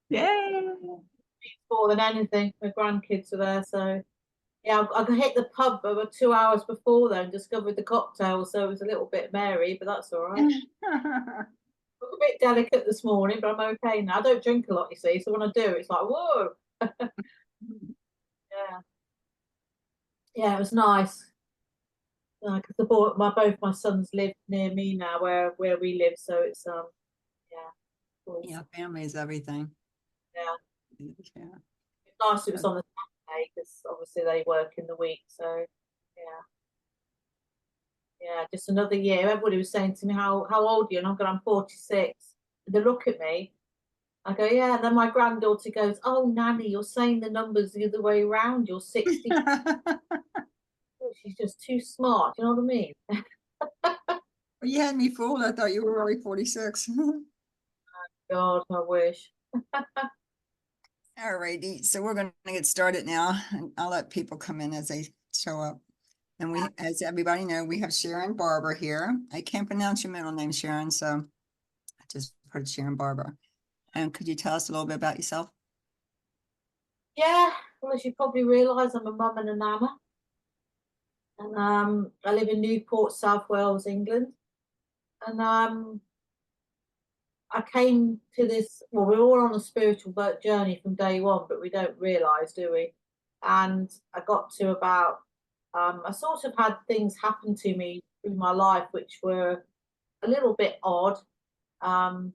Yay! More than anything, my grandkids are there, so yeah, I hit the pub about 2 hours before then, discovered the cocktail, so it was a little bit merry, but that's all right. I was a bit delicate this morning, but I'm okay now. I don't drink a lot, you see, so when I do, it's like whoa. Yeah, yeah, it was nice. Because both my sons live near me now, where we live, so it's yeah, cool. Yeah, family is everything. Yeah, Yeah. it's nice it was on the Saturday because obviously they work in the week, so yeah. Yeah, just another year. Everybody was saying to me, how old are you? And I'm going, I'm 46. And they look at me. I go, yeah. And then my granddaughter goes, oh, Nanny, you're saying the numbers the other way around. You're 60. Oh, she's just too smart. You know what I mean? You had me fooled. I thought you were already 46. God, I wish. All righty. So we're going to get started now. And I'll let people come in as they show up. And we, as everybody know, we have Sharon Barbour here. I can't pronounce your middle name, Sharon, so I just put Sharon Barbour. And could you tell us a little bit about yourself? Yeah, well, as you probably realise, I'm a mum and a nana. And I live in Newport, South Wales, England. And I came to this, well, we're all on a spiritual journey from day one, but we don't realise, do we? And I got to about, I sort of had things happen to me through my life which were a little bit odd. Um,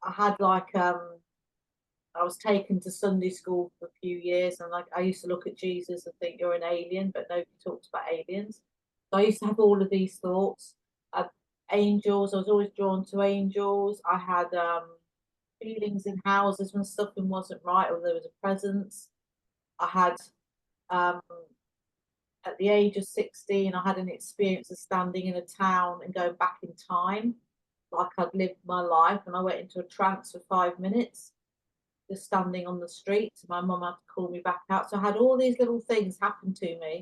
I had like, I was taken to Sunday school for a few years, and like I used to look at Jesus and think you're an alien, but nobody talks about aliens. So I used to have all of these thoughts. Angels, I was always drawn to angels. I had feelings in houses when something wasn't right or there was a presence. I had um, at the age of 16, I had an experience of standing in a town and going back in time, like I'd lived my life, and I went into a trance for 5 minutes just standing on the street. My mum had to call me back out. So I had all these little things happen to me,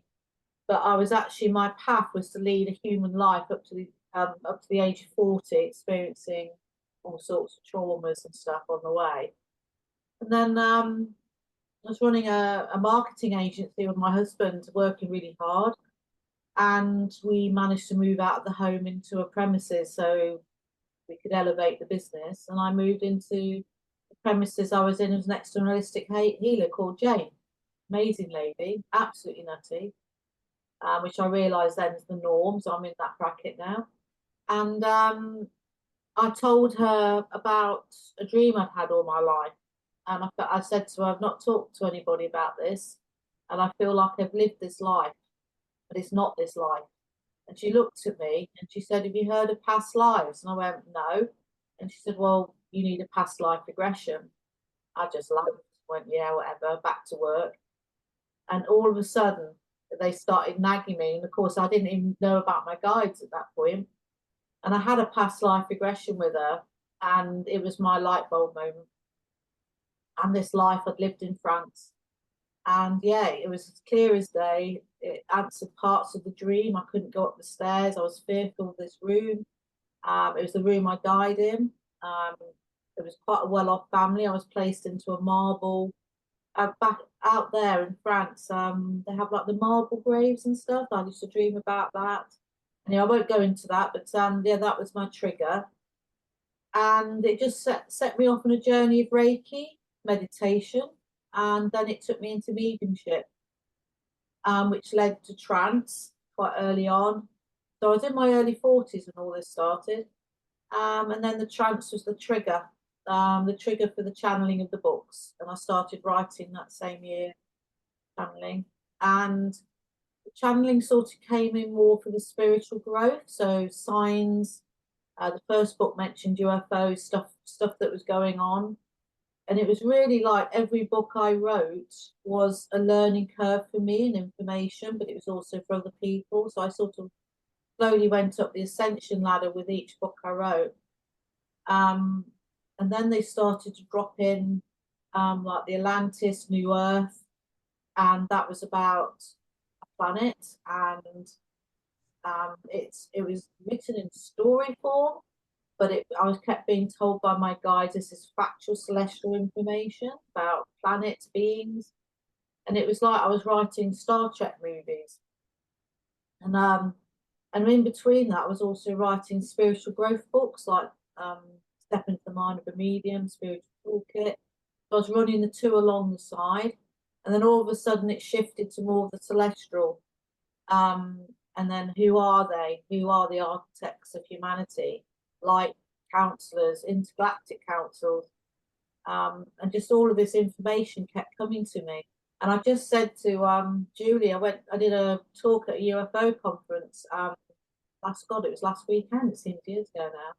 but I was actually, my path was to lead a human life up to the age of 40, experiencing all sorts of traumas and stuff on the way. And then I was running a marketing agency with my husband, working really hard, and we managed to move out of the home into a premises so we could elevate the business. And I moved into the premises I was in, was next to an holistic healer called Jane. Amazing lady, absolutely nutty, which I realised then is the norm. So I'm in that bracket now. And I told her about a dream I'd had all my life. And I said to her, I've not talked to anybody about this. And I feel like I've lived this life, but it's not this life. And she looked at me and she said, have you heard of past lives? And I went, no. And she said, well, you need a past life regression. I just laughed, went, yeah, whatever, back to work. And all of a sudden, they started nagging me. And of course, I didn't even know about my guides at that point. And I had a past life regression with her, and it was my light bulb moment. And this life I'd lived in France. And yeah, it was as clear as day. It answered parts of the dream. I couldn't go up the stairs. I was fearful of this room. It was the room I died in. Um, it was quite a well-off family. I was placed into a marble back out there in France. They have like the marble graves and stuff. I used to dream about that. And yeah, I won't go into that, but yeah, that was my trigger. And it just set me off on a journey of Reiki, meditation, and then it took me into mediumship, which led to trance quite early on. So I was in my early 40s when all this started. And then the trance was the trigger for the channeling of the books. And I started writing that same year, channeling. And the channeling sort of came in more for the spiritual growth. So signs, the first book mentioned UFOs, stuff that was going on. And it was really like every book I wrote was a learning curve for me and information, but it was also for other people. So I sort of slowly went up the ascension ladder with each book I wrote. Um, and then they started to drop in like the Atlantis, New Earth, and that was about a planet. And it was written in story form, but I was kept being told by my guides this is factual celestial information about planets, beings, and it was like I was writing Star Trek movies. And in between that, I was also writing spiritual growth books like Step into the Mind of a Medium, Spiritual Toolkit. So I was running the two along the side, and then all of a sudden it shifted to more of the celestial. And then who are they? Who are the architects of humanity? Like counselors, intergalactic councils, and just all of this information kept coming to me. And I just said to Julie, I did a talk at a UFO conference. It was last weekend. It seems years ago now,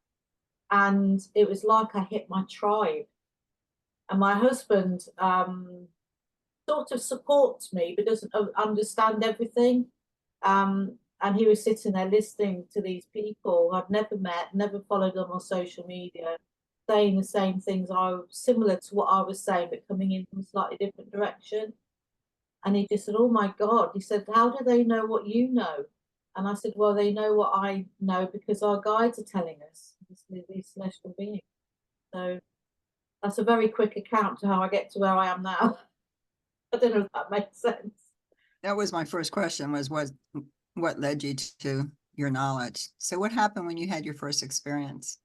and it was like I hit my tribe. And my husband sort of supports me, but doesn't understand everything. And he was sitting there listening to these people I've never met, never followed them on social media, saying the same things similar to what I was saying, but coming in from a slightly different direction. And he just said, "Oh my God," he said, "how do they know what you know?" And I said, "Well, they know what I know because our guides are telling us, these celestial beings." So that's a very quick account to how I get to where I am now. I don't know if that makes sense. That was my first question, was what led you to your knowledge? So what happened when you had your first experience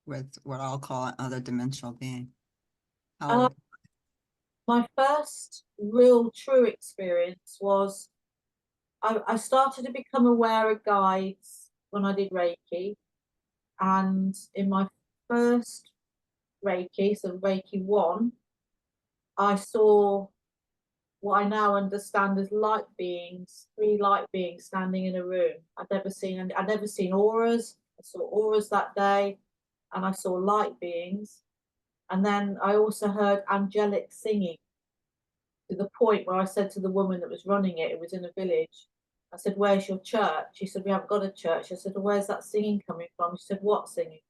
with what I'll call another dimensional being? How old? My first real true experience was I started to become aware of guides when I did Reiki. And in my first Reiki, so Reiki 1, I saw what I now understand as light beings, 3 light beings standing in a room. I'd never seen auras. I saw auras that day, and I saw light beings. And then I also heard angelic singing, to the point where I said to the woman that was running it was in a village, I said, "Where's your church?" She said, "We haven't got a church." I said, "Well, where's that singing coming from?" She said, "What singing?"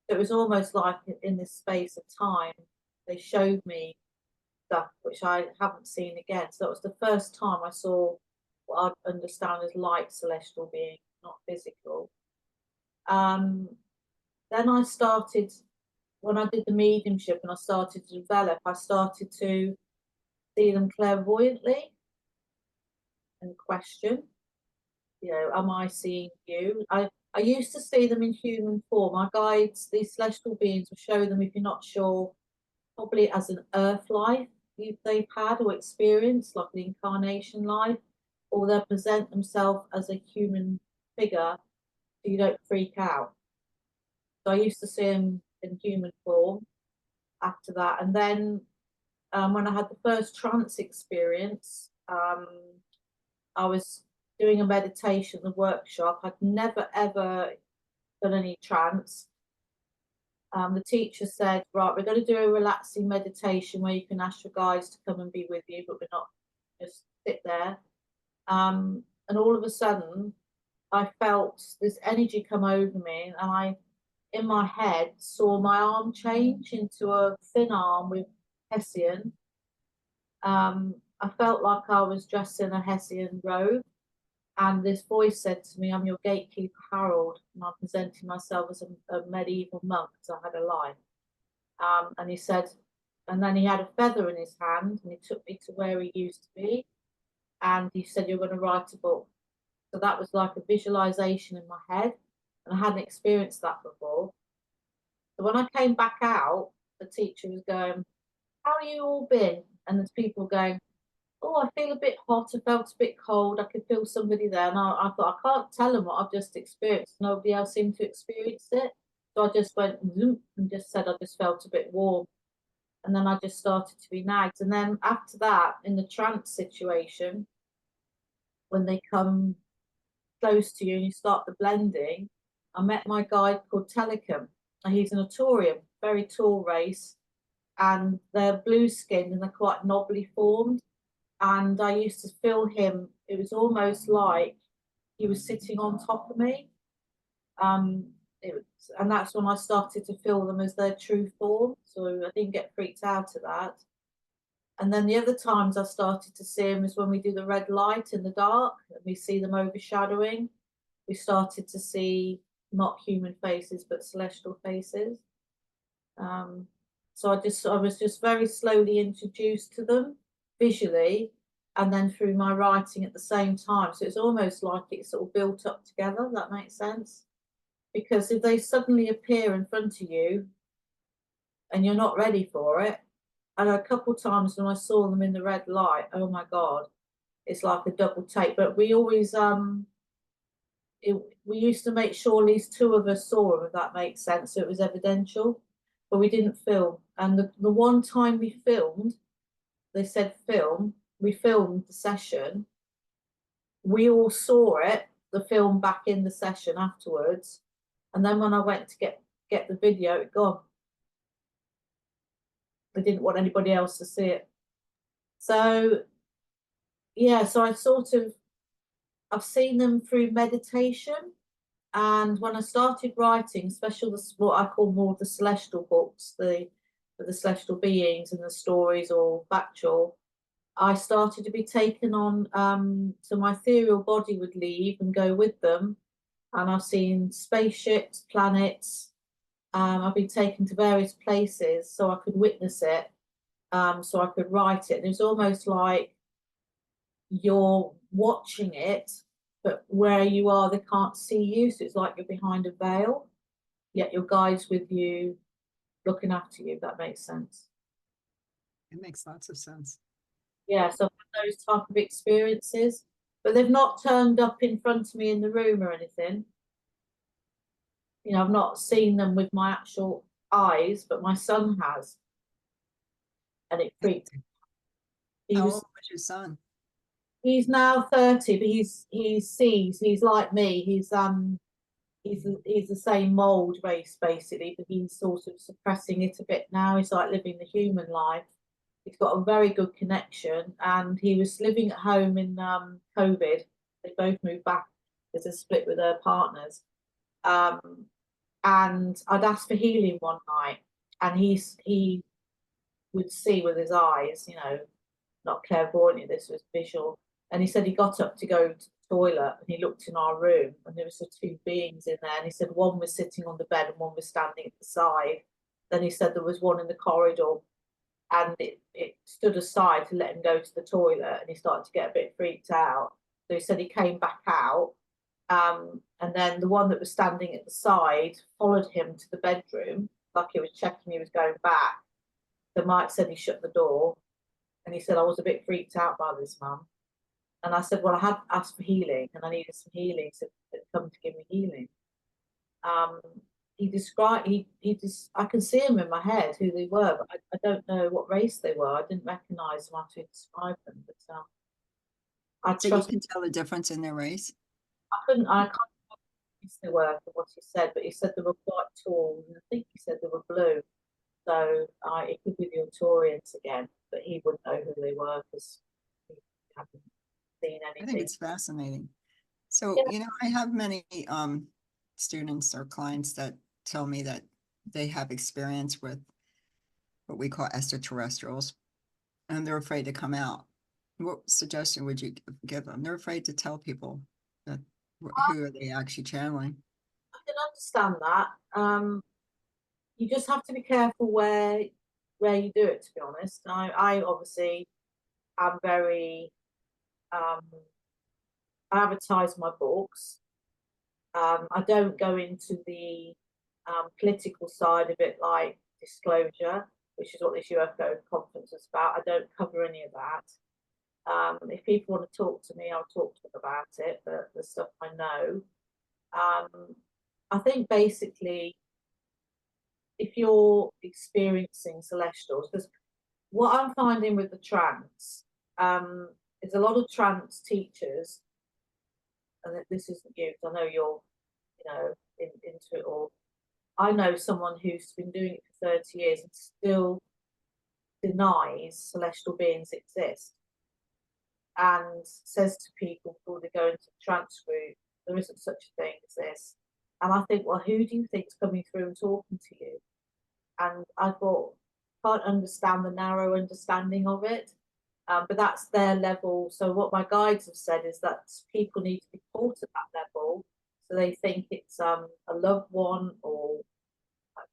So it was almost like in this space of time, they showed me stuff which I haven't seen again. So that was the first time I saw what I'd understand as light celestial being, not physical. Then I started, when I did the mediumship and I started to develop, I started to see them clairvoyantly and question, am I seeing you? I used to see them in human form. My guides, these celestial beings, will show them, if you're not sure, probably as an earth life they've had or experienced, like the incarnation life, or they'll present themselves as a human figure so you don't freak out. So I used to see them in human form after that. And then when I had the first trance experience, I was doing a meditation, a workshop. I'd never ever done any trance. The teacher said, "Right, we're going to do a relaxing meditation where you can ask your guides to come and be with you, but we're not just sit there." And all of a sudden, I felt this energy come over me, and I, in my head, saw my arm change into a thin arm with Hessian. I felt like I was dressed in a Hessian robe, and this voice said to me, "I'm your gatekeeper, Harold," and I'm presenting myself as a medieval monk because I had a life. And he said, and then he had a feather in his hand, and he took me to where he used to be, and he said, "You're going to write a book." So that was like a visualization in my head, and I hadn't experienced that before. So when I came back out, the teacher was going, "How are you all been?" And there's people going, "Oh, I feel a bit hot. I felt a bit cold. I could feel somebody there." And I thought, I can't tell them what I've just experienced. Nobody else seemed to experience it. So I just went zoom and just said I just felt a bit warm. And then I just started to be nagged. And then after that, in the trance situation, when they come close to you and you start the blending, I met my guide called Telecom. And he's an Toran, very tall race. And they're blue skinned and they're quite knobbly formed. And I used to feel him, it was almost like he was sitting on top of me. And that's when I started to feel them as their true form. So I didn't get freaked out at that. And then the other times I started to see them is when we do the red light in the dark and we see them overshadowing. We started to see not human faces, but celestial faces. So I was just very slowly introduced to them visually, and then through my writing at the same time. So it's almost like it's sort of built up together. That makes sense. Because if they suddenly appear in front of you and you're not ready for it, and a couple of times when I saw them in the red light, oh my God, it's like a double take. But we always we used to make sure at least two of us saw them, if that makes sense. So it was evidential, but we didn't film. And the one time we filmed, they said film, we filmed the session. We all saw it, the film back in the session afterwards. And then when I went to get the video, it gone. They didn't want anybody else to see it. So yeah, so I've seen them through meditation. And when I started writing, especially what I call more the celestial books, the celestial beings and the stories, or factual, I started to be taken on, so my ethereal body would leave and go with them. And I've seen spaceships, planets. I've been taken to various places so I could witness it, so I could write it. And it's almost like you're watching it, but where you are, they can't see you. So it's like you're behind a veil, yet your guide's with you, looking after you, if that makes sense. It makes lots of sense. Yeah, so I've had those type of experiences, but they've not turned up in front of me in the room or anything. You know, I've not seen them with my actual eyes, but my son has. And it freaked him. How old was your son? He's now 30, but he sees, he's like me. He's the same mold race basically, but he's sort of suppressing it a bit now. He's like living the human life. He's got a very good connection, and he was living at home in COVID. They both moved back. There's a split with their partners. And I'd asked for healing one night, and he would see with his eyes, you know, not clairvoyant, this was visual. And he said he got up to go to the toilet, and he looked in our room, and there was the two beings in there. And he said one was sitting on the bed and one was standing at the side. Then he said there was one in the corridor, and it stood aside to let him go to the toilet, and he started to get a bit freaked out. So he said he came back out, and then the one that was standing at the side followed him to the bedroom, like he was checking he was going back. So Mike said he shut the door, and he said, I was a bit freaked out by this, Mum. And I said, well, I had asked for healing and I needed some healing, so he'd come to give me healing. He described, I can see them in my head who they were, but I don't know what race they were. I didn't recognize them after he described them. But So you can tell the difference in their race? I can't remember what they were for what he said, but he said they were quite tall, and I think he said they were blue. So it could be the Torians again, but he wouldn't know who they were because he hadn't seen anything. I think it's fascinating. So, Yeah. you know, I have many students or clients that tell me that they have experience with what we call extraterrestrials, and they're afraid to come out. What suggestion would you give them? They're afraid to tell people that who are they actually channeling. I can understand that. You just have to be careful where you do it, to be honest. I obviously am very I advertise my books. I don't go into the political side of it, like disclosure, which is what this UFO conference is about. I don't cover any of that. If people want to talk to me, I'll talk to them about it, but the stuff I know. I think basically, if you're experiencing celestials, because what I'm finding with the trance is a lot of trance teachers, and this isn't you, because I know you're, you know, into it all. I know someone who's been doing it for 30 years and still denies celestial beings exist, and says to people before they go into the trance group, there isn't such a thing as this. And I think, well, who do you think's coming through and talking to you? And I thought, can't understand the narrow understanding of it, but that's their level. So what my guides have said is that people need to be taught at that level So they think it's a loved one, or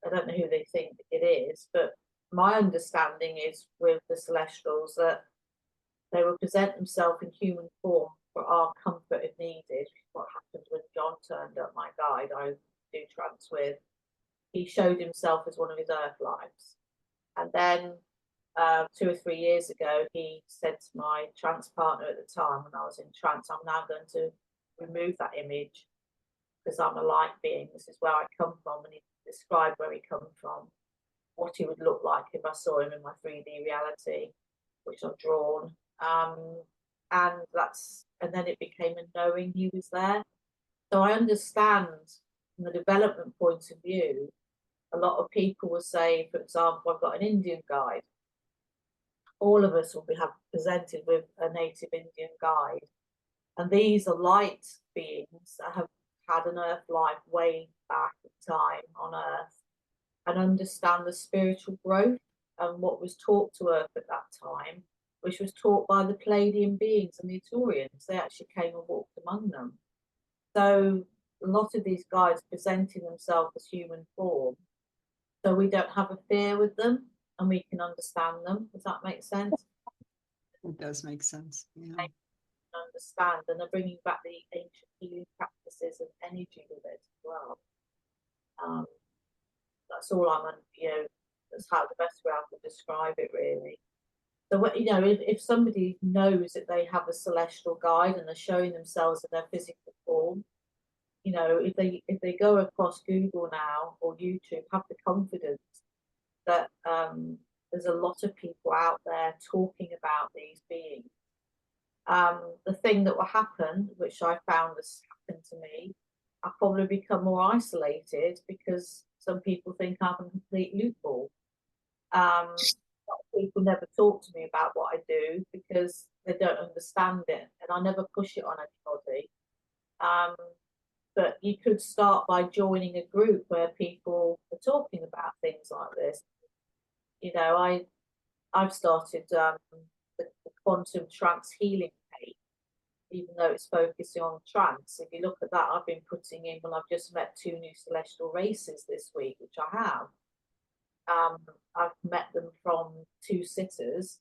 I don't know who they think it is, but my understanding is with the Celestials that they will present themselves in human form for our comfort if needed, which is what happened when John turned up, my guide I do trance with. He showed himself as one of his Earth lives. And then 2 or 3 years ago, he said to my trance partner at the time when I was in trance, I'm now going to remove that image because I'm a light being. This is where I come from. And he described where he come from, what he would look like if I saw him in my 3D reality, which I've drawn. And then it became a knowing he was there. So I understand from the development point of view, a lot of people will say, for example, I've got an Indian guide. All of us will be presented with a native Indian guide. And these are light beings that have had an Earth life way back in time on Earth and understand the spiritual growth and what was taught to Earth at that time, which was taught by the Palladian beings and the Turians. They actually came and walked among them. So a lot of these guides presenting themselves as human form, so we don't have a fear with them and we can understand them. Does that make sense? It does make sense. Yeah. Understand, and they're bringing back the ancient healing practices and energy with it as well. That's all that's how the best way I could describe it, really. So if somebody knows that they have a celestial guide and they're showing themselves in their physical form, if they go across Google now or YouTube, have the confidence that there's a lot of people out there talking about these beings. The thing that will happen, which I found has happened to me, I'll probably become more isolated because some people think I'm a complete loophole. People never talk to me about what I do because they don't understand it, and I never push it on anybody. But you could start by joining a group where people are talking about things like this. I've started the quantum trance healing page, even though it's focusing on trance. If you look at that, I've been putting in, well, I've just met 2 new celestial races this week, which I have. I've met them from 2 sitters,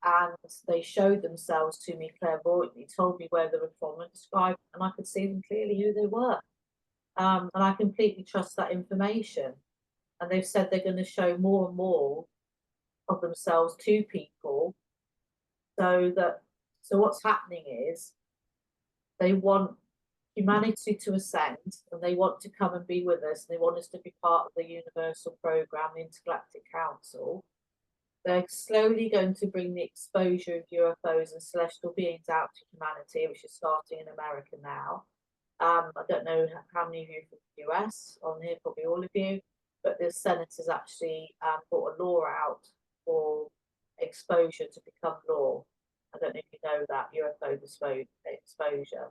and they showed themselves to me clairvoyantly, told me where they were from, and described, and I could see them clearly who they were. And I completely trust that information. And they've said they're going to show more and more of themselves to people, so what's happening is they want humanity to ascend, and they want to come and be with us, and they want us to be part of the universal program, the Intergalactic Council. They're slowly going to bring the exposure of UFOs and celestial beings out to humanity, which is starting in America now. I don't know how many of you from the US on here, probably all of you, but the Senate has actually brought a law out for exposure to become law. I don't know if you know that, UFO exposure.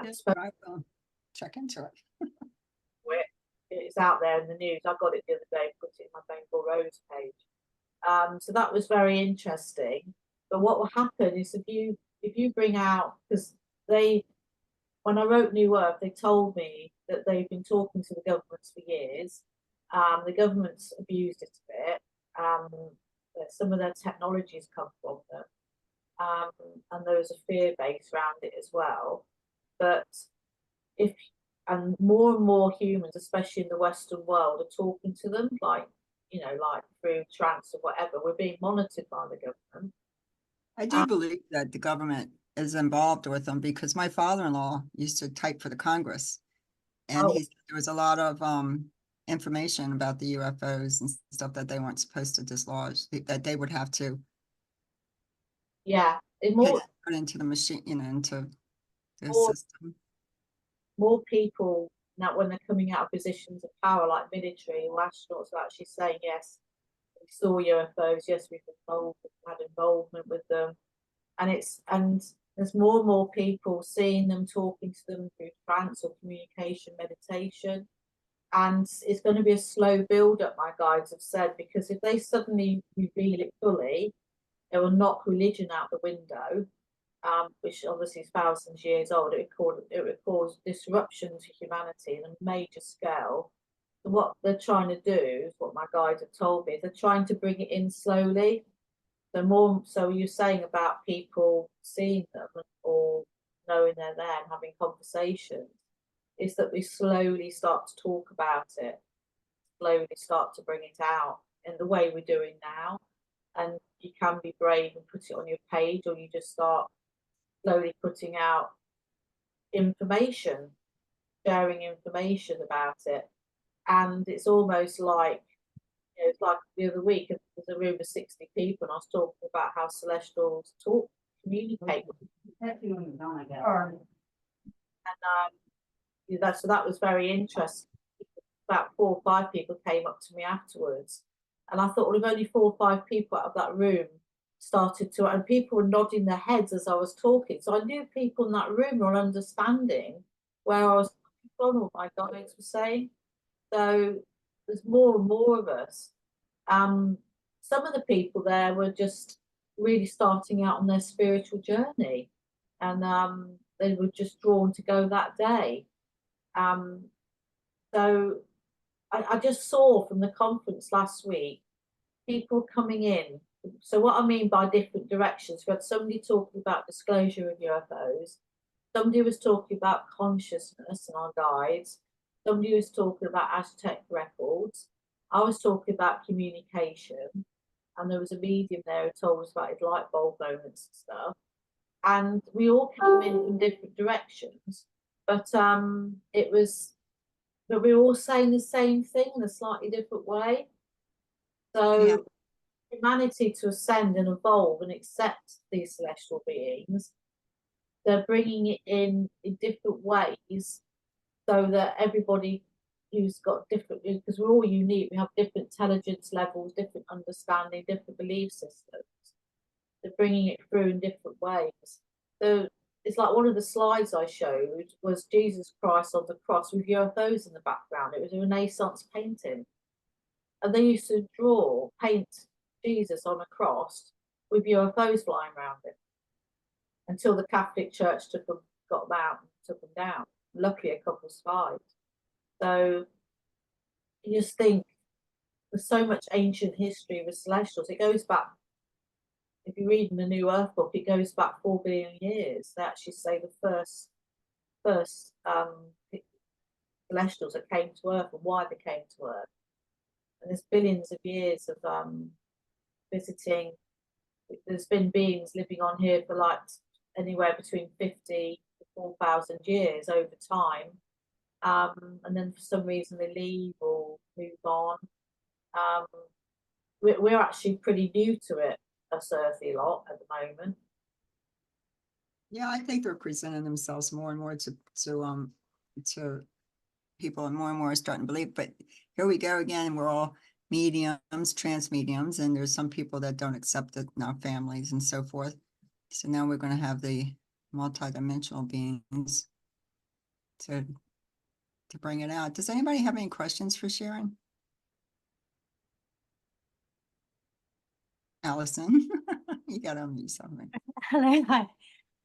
Yes, I will check into it. It's out there in the news. I got it the other day, put it in my Bengal Rose page. So that was very interesting. But what will happen is if you bring out, because when I wrote New Earth, they told me that they've been talking to the governments for years. The government's abused it a bit. Some of their technologies come from them. And there was a fear base around it as well. But and more humans, especially in the Western world, are talking to them, like through trance or whatever. We're being monitored by the government. I do believe that the government is involved with them because my father-in-law used to type for the Congress, and there was a lot of information about the UFOs and stuff that they weren't supposed to dislodge, that they would have to put into the machine, into the system. More people now, when they're coming out of positions of power, like military or astronauts, are actually saying, yes, we saw UFOs, yes, we've had involvement with them. And there's more and more people seeing them, talking to them through trance or communication, meditation. And it's going to be a slow build up, my guides have said, because if they suddenly reveal it fully, it will knock religion out the window. which obviously is thousands of years old. It records disruption to humanity on a major scale. So what they're trying to do, is what my guide had told me, they're trying to bring it in slowly. So you're saying about people seeing them or knowing they're there and having conversations, is that we slowly start to talk about it, slowly start to bring it out in the way we're doing now. And you can be brave and put it on your page, or you just start slowly putting out information, sharing information about it. And it's almost like, it's like the other week, there was a room of 60 people, and I was talking about how celestials communicate. And so that was very interesting. About 4 or 5 people came up to me afterwards, and I thought, well, if only 4 or 5 people out of that room started to, and people were nodding their heads as I was talking, so I knew people in that room were understanding where I was coming from, what my guides were saying. So there's more and more of us. Some of the people there were just really starting out on their spiritual journey, and they were just drawn to go that day. So I just saw from the conference last week people coming in. So what I mean by different directions, we had somebody talking about disclosure of UFOs, somebody was talking about consciousness and our guides, somebody was talking about Aztec records, I was talking about communication, and there was a medium there who told us about his light bulb moments and stuff. And we all came in from different directions, but we were all saying the same thing in a slightly different way. So Yeah. humanity to ascend and evolve and accept these celestial beings, they're bringing it in different ways, so that everybody who's got different, because we're all unique, we have different intelligence levels, different understanding, different belief systems. They're bringing it through in different ways. So it's like one of the slides I showed was Jesus Christ on the cross with UFOs in the background. It was a Renaissance painting. And they used to paint Jesus on a cross with UFOs flying around it, until the Catholic Church got them out and took them down. Luckily, a couple survived. So you just think there's so much ancient history with celestials. It goes back, if you read in the New Earth book, it goes back 4 billion years. They actually say the first celestials that came to Earth and why they came to Earth. And there's billions of years of visiting. There's been beings living on here for like anywhere between 50 to 4,000 years over time. And then for some reason they leave or move on. We're actually pretty new to it, us earthy lot, at the moment. Yeah, I think they're presenting themselves more and more to people, and more are starting to believe. But here we go again. We're all mediums, trans mediums, and there's some people that don't accept it in our families and so forth. So now we're going to have the multidimensional beings to bring it out. Does anybody have any questions for Sharon? Allison, you got to unmute something. Hello, hi.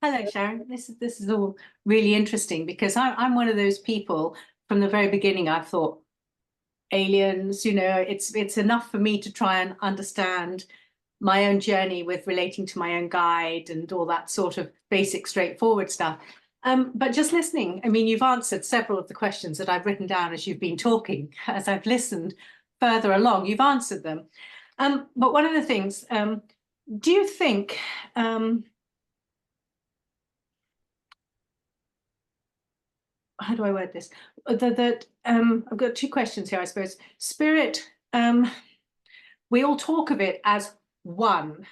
Hello, Sharon. This is all really interesting, because I'm one of those people from the very beginning. I thought aliens, it's enough for me to try and understand my own journey with relating to my own guide and all that sort of basic, straightforward stuff. But just listening, I mean, you've answered several of the questions that I've written down as you've been talking. As I've listened further along, you've answered them. But one of the things, do you think, how do I word this? I've got 2 questions here, I suppose. Spirit, we all talk of it as one.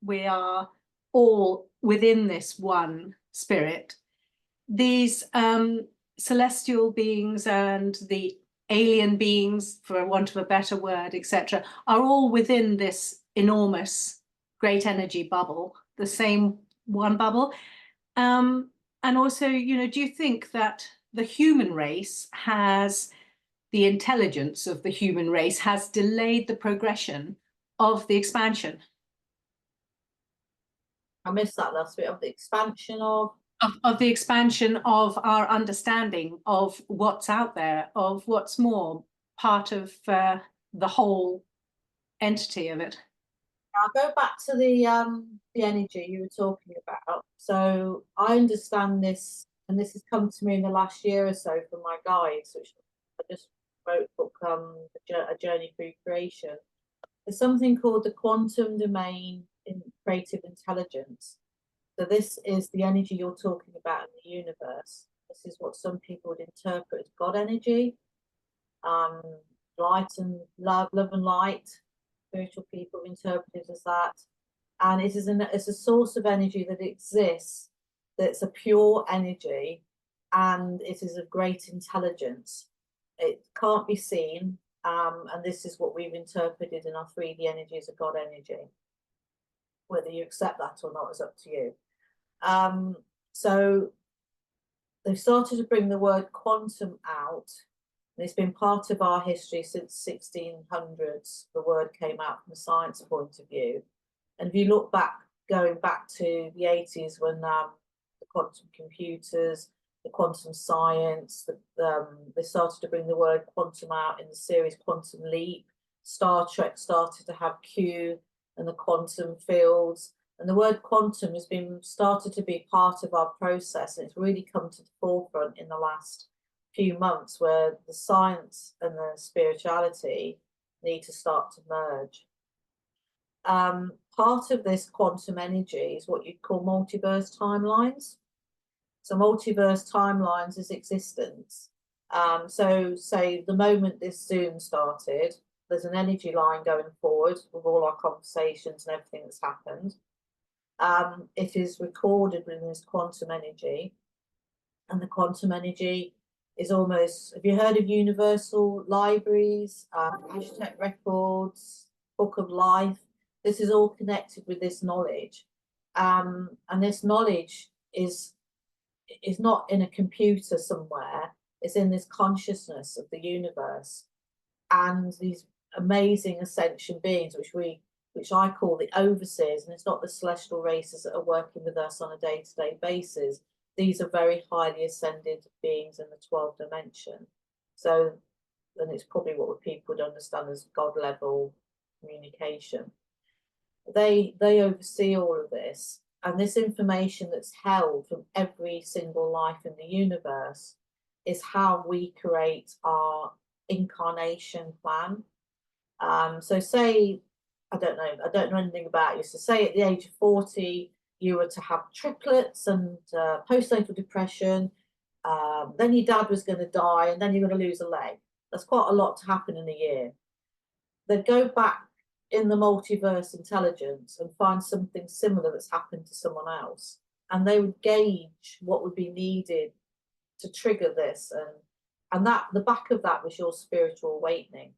We are all within this one spirit. These celestial beings and the alien beings, for want of a better word, etc., are all within this enormous great energy bubble, the same one bubble. And also, do you think that the human race the intelligence of the human race has delayed the progression of the expansion? I missed that last bit of the expansion of. Of the expansion of our understanding of what's out there, of what's more part of the whole entity of it. I'll go back to the energy you were talking about. So I understand this, and this has come to me in the last year or so from my guides, which I just wrote a book, A Journey Through Creation. There's something called the quantum domain in creative intelligence. So this is the energy you're talking about in the universe. This is what some people would interpret as God energy, light and love and light. Spiritual people interpret it as that, and it is it's a source of energy that exists, that's a pure energy, and it is of great intelligence. It can't be seen, and this is what we've interpreted in our 3D energy as a God energy. Whether you accept that or not is up to you. So they've started to bring the word quantum out. It's been part of our history since 1600s. The word came out from a science point of view. And if you look back, going back to the 80s when the quantum computers, the quantum science, they started to bring the word quantum out in the series Quantum Leap. Star Trek started to have Q and the quantum fields. And the word quantum has been started to be part of our process. And it's really come to the forefront in the last few months, where the science and the spirituality need to start to merge. Part of this quantum energy is what you'd call multiverse timelines. So multiverse timelines is existence. So say the moment this Zoom started, there's an energy line going forward with all our conversations and everything that's happened. It is recorded within this quantum energy, and the quantum energy is almost, have you heard of universal libraries, hashtag records, book of life? This is all connected with this knowledge. And this knowledge is not in a computer somewhere, it's in this consciousness of the universe. And these amazing ascension beings, which I call the overseers, and it's not the celestial races that are working with us on a day-to-day basis. These are very highly ascended beings in the 12th dimension. So then it's probably what people would understand as God level communication. They oversee all of this, and this information that's held from every single life in the universe is how we create our incarnation plan. So say, I don't know anything about you. So say at the age of 40, you were to have triplets and postnatal depression, then your dad was going to die, and then you're going to lose a leg. That's quite a lot to happen in a year. They'd go back in the multiverse intelligence and find something similar that's happened to someone else, and they would gauge what would be needed to trigger this, and that the back of that was your spiritual awakening.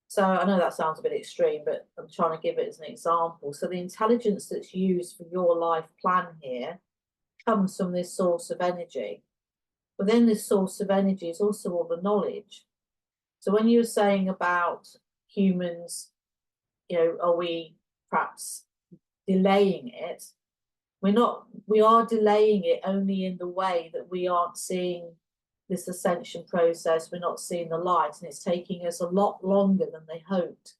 So I know that sounds a bit extreme, but I'm trying to give it as an example. So the intelligence that's used for your life plan here comes from this source of energy. Within this source of energy is also all the knowledge. So when you were saying about humans, are we perhaps delaying it? We are delaying it only in the way that we aren't seeing this ascension process, we're not seeing the light, and it's taking us a lot longer than they hoped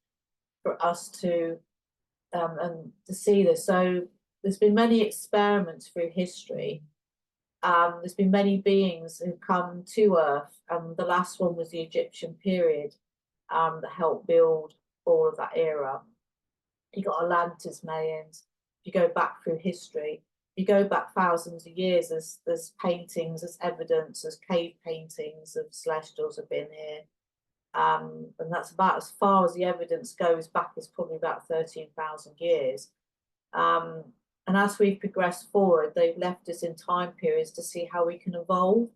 for us to see this. So there's been many experiments through history. There's been many beings who've come to Earth, and the last one was the Egyptian period that helped build all of that era. You got Atlantis, Mayans. If you go back through history, you go back thousands of years, there's paintings, there's evidence, there's cave paintings of celestials have been here. And that's about as far as the evidence goes back, is probably about 13,000 years. And as we've progressed forward, they've left us in time periods to see how we can evolve.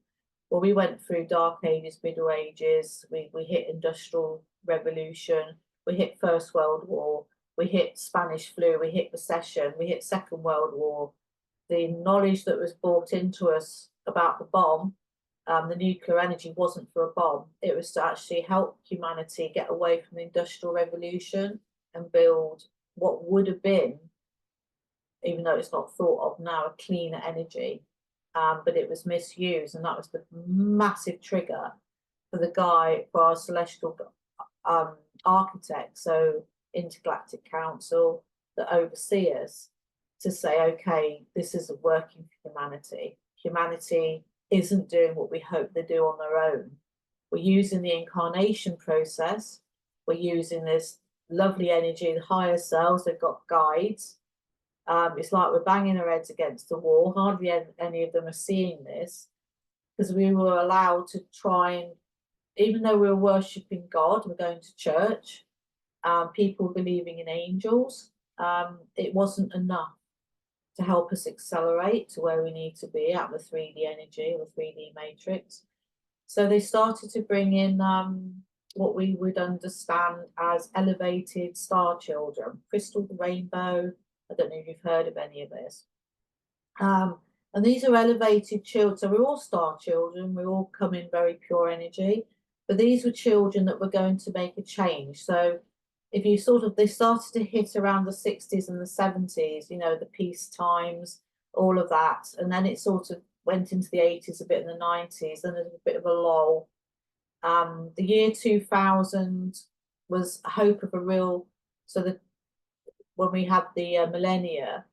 Well, we went through Dark Ages, Middle Ages, we hit Industrial Revolution, we hit First World War, we hit Spanish flu, we hit recession, we hit Second World War. The knowledge that was brought into us about the bomb, the nuclear energy, wasn't for a bomb. It was to actually help humanity get away from the Industrial Revolution and build what would have been even though it's not thought of now, a cleaner energy. But it was misused, and that was the massive trigger for the guy, for our celestial architect, so Intergalactic Council, that oversee us, to say, okay, this isn't working for humanity. Humanity isn't doing what we hope they do on their own. We're using the incarnation process. We're using this lovely energy, the higher selves, they've got guides. It's like we're banging our heads against the wall. Hardly any of them are seeing this, because we were allowed to try and, even though we were worshipping God, we're going to church, people believing in angels, it wasn't enough to help us accelerate to where we need to be at the 3D energy or the 3D matrix. So they started to bring in what we would understand as elevated star children, crystal rainbow. I don't know if you've heard of any of this. And these are elevated children. So we're all star children. We all come in very pure energy. But these were children that were going to make a change. So if you they started to hit around the 60s and the 70s, you know, the peace times, all of that. And then it sort of went into the 80s a bit in the 90s. Then there's a bit of a lull. The year 2000 was a hope of a real, when we had the millennia,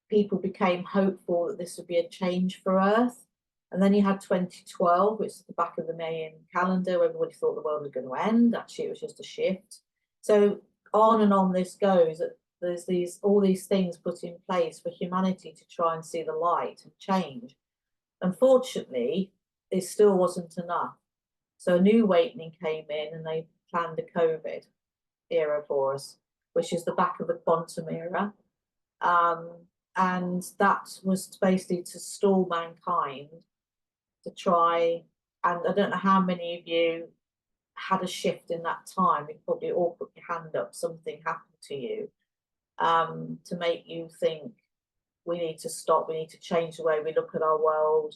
people became hopeful that this would be a change for Earth. And then you had 2012, which is the back of the Mayan calendar, where everybody thought the world was going to end. Actually, it was just a shift. So on and on this goes. There's all these things put in place for humanity to try and see the light and change. Unfortunately, it still wasn't enough. So a new awakening came in, and they planned a COVID era for us, which is the back of the quantum era. And that was basically to stall mankind, to try, and I don't know how many of you had a shift in that time. You probably all put your hand up, something happened to you, to make you think, we need to stop, we need to change the way we look at our world.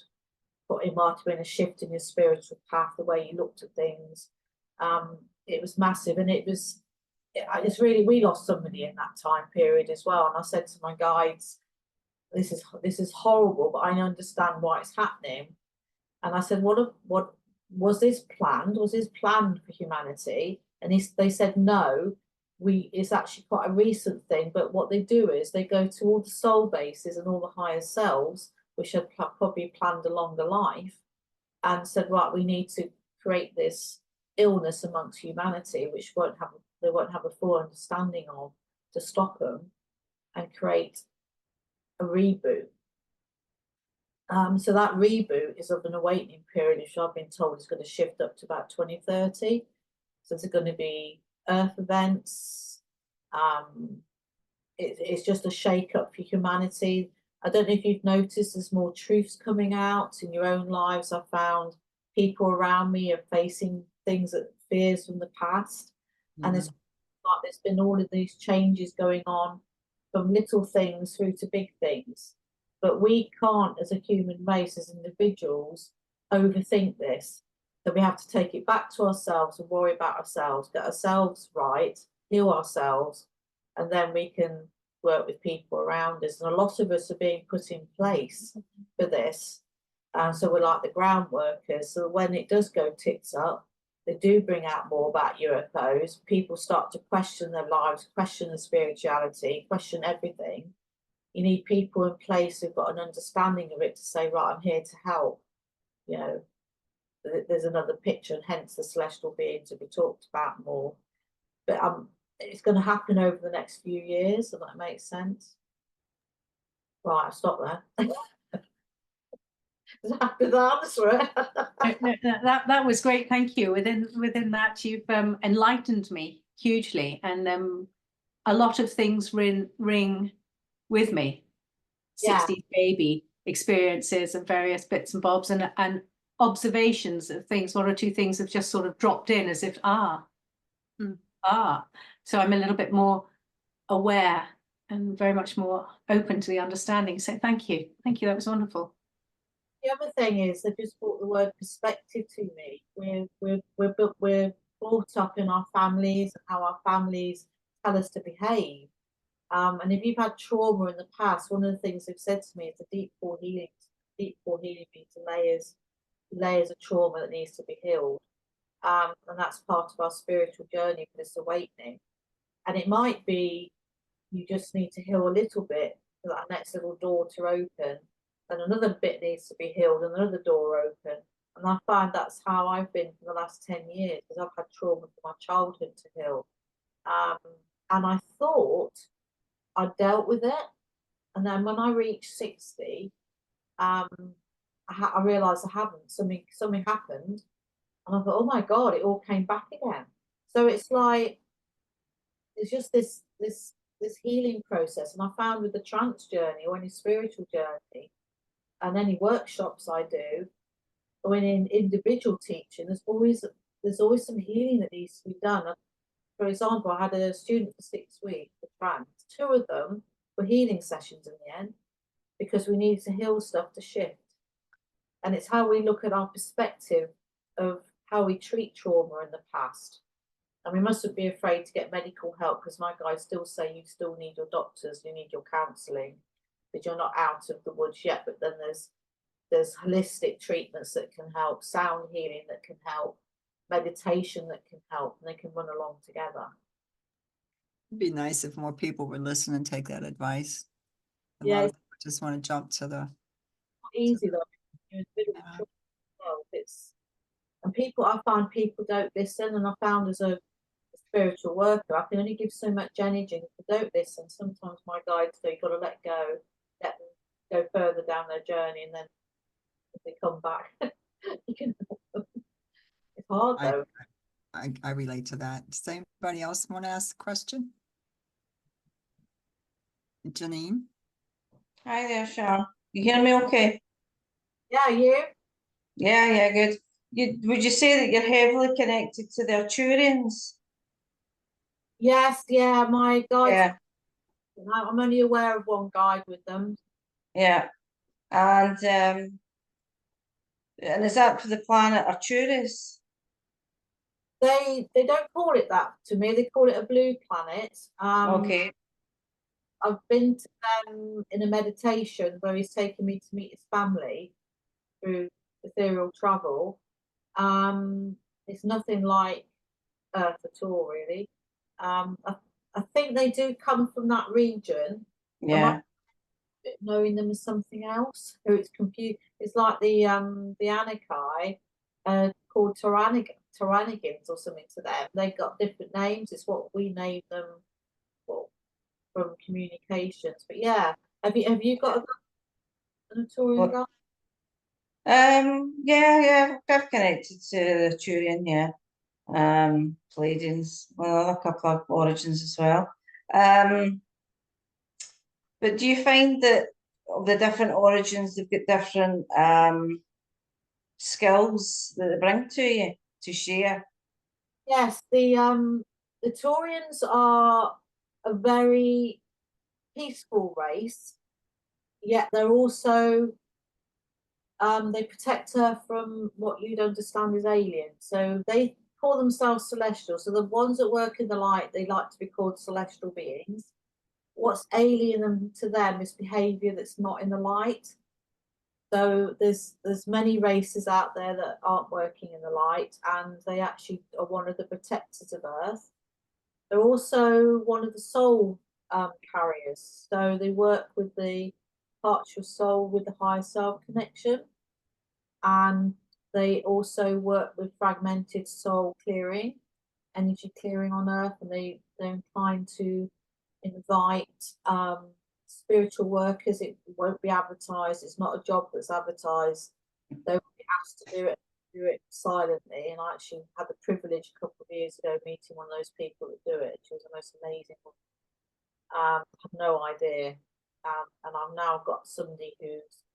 But it might have been a shift in your spiritual path, the way you looked at things. It was massive, and it's really, we lost somebody in that time period as well. And I said to my guides, this is horrible, but I understand why it's happening. And I said, what was this planned? Was this planned for humanity? And they said, no, it's actually quite a recent thing. But what they do is they go to all the soul bases and all the higher selves, which had probably planned a longer life, and said, right, we need to create this illness amongst humanity, which they won't have a full understanding of, to stop them and create a reboot. So that reboot is of an awakening period, which I've been told is going to shift up to about 2030. So there's going to be Earth events. It's just a shake-up for humanity. I don't know if you've noticed, there's more truths coming out in your own lives. I've found people around me are facing things, that fears from the past. And there's been all of these changes going on, from little things through to big things. But we can't, as a human race, as individuals, overthink this. So we have to take it back to ourselves and worry about ourselves, get ourselves right, heal ourselves, and then we can work with people around us. And a lot of us are being put in place for this. So we're like the ground workers. So when it does go tits up, they do bring out more about UFOs. People start to question their lives, question their spirituality, question everything. You need people in place who've got an understanding of it to say, right, I'm here to help. You know, there's another picture, and hence the celestial beings to be talked about more. But it's going to happen over the next few years, if that makes sense. Right, I'll stop there. Did I answer it? That was great, thank you. Within that, you've enlightened me hugely, and a lot of things ring with me. 60s baby experiences and various bits and bobs, and observations of things. One or two things have just sort of dropped in as if so I'm a little bit more aware and very much more open to the understanding. So thank you, that was wonderful. The other thing is, they just brought the word perspective to me. We're brought up in our families, how our families tell us to behave. And if you've had trauma in the past, one of the things they've said to me is the deep core healing. Deep core healing means layers of trauma that needs to be healed. And that's part of our spiritual journey for this awakening. And it might be you just need to heal a little bit for that next little door to open, and another bit needs to be healed and another door open. And I find that's how I've been for the last 10 years, because I've had trauma from my childhood to heal. And I thought I dealt with it. And then when I reached 60, I realised I haven't. Something happened. And I thought, oh my God, it all came back again. So it's like, it's just this healing process. And I found with the trance journey or any spiritual journey and any workshops I do, or in individual teaching, there's always some healing that needs to be done. For example, I had a student for 6 weeks for trance. 2 of them were healing sessions in the end, because we needed to heal stuff to shift. And it's how we look at our perspective of how we treat trauma in the past. And we mustn't be afraid to get medical help, because my guys still say you still need your doctors, you need your counselling, but you're not out of the woods yet. But then there's holistic treatments that can help, sound healing that can help, meditation that can help, and they can run along together. It'd be nice if more people would listen and take that advice. A lot Yeah, of people just want to jump to the. not easy though. You're in the middle of trauma as well. I find people don't listen, and I found as a spiritual worker, I can only give so much energy. If they don't listen, sometimes my guides say you've got to let go, let them go further down their journey, and then if they come back, you can help them. It's hard though. I relate to that. Does anybody else want to ask a question? Janine? Hi there, Sharon. You hear me okay? Yeah, you? Yeah, good. Would you say that you're heavily connected to the Arturians? Yes, yeah, my guides. Yeah, I'm only aware of one guide with them. yeah. And is that for the planet Arcturus? They don't call it that to me. They call it a blue planet. Okay. I've been to them in a meditation where he's taken me to meet his family through ethereal travel. It's nothing like Earth at all, really. I think they do come from that region. Yeah. Knowing them as something else, who it's confused. It's like the Anakai, called Toranigans or something to them. They've got different names. It's what we name them, well, from communications. But yeah, have you got an Arturian guy? Yeah, I've connected to the Arturian, yeah. Pleiadians, well, a couple of origins as well. But do you find that of the different origins, they've got different skills that they bring to you to share? Yes, the Taurians are a very peaceful race, yet they're also they protect her from what you'd understand as aliens. So they call themselves celestial. So the ones that work in the light, they like to be called celestial beings. What's alien to them is behavior that's not in the light. So there's many races out there that aren't working in the light, and they actually are one of the protectors of Earth. They're also one of the soul carriers. So they work with the parts of your soul with the higher self connection, and they also work with fragmented soul clearing, energy clearing on Earth, and they're inclined to invite spiritual workers. It won't be advertised. It's not a job that's advertised. They will be asked to do it silently. And I actually had the privilege a couple of years ago meeting one of those people that do it. She was the most amazing one. I had no idea. And I've now got somebody who's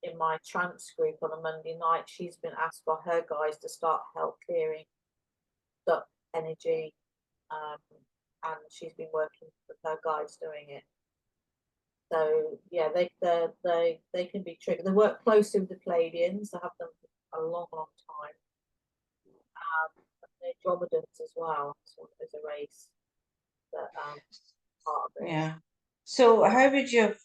in my trance group on a Monday night. She's been asked by her guys to start help clearing stuck energy. And she's been working with her guides doing it. So yeah, they can be triggered. They work closely with the Pleiadians. They have them for a long time. They're Dromedans as well. So there's a race that part of it. Yeah. So how would you have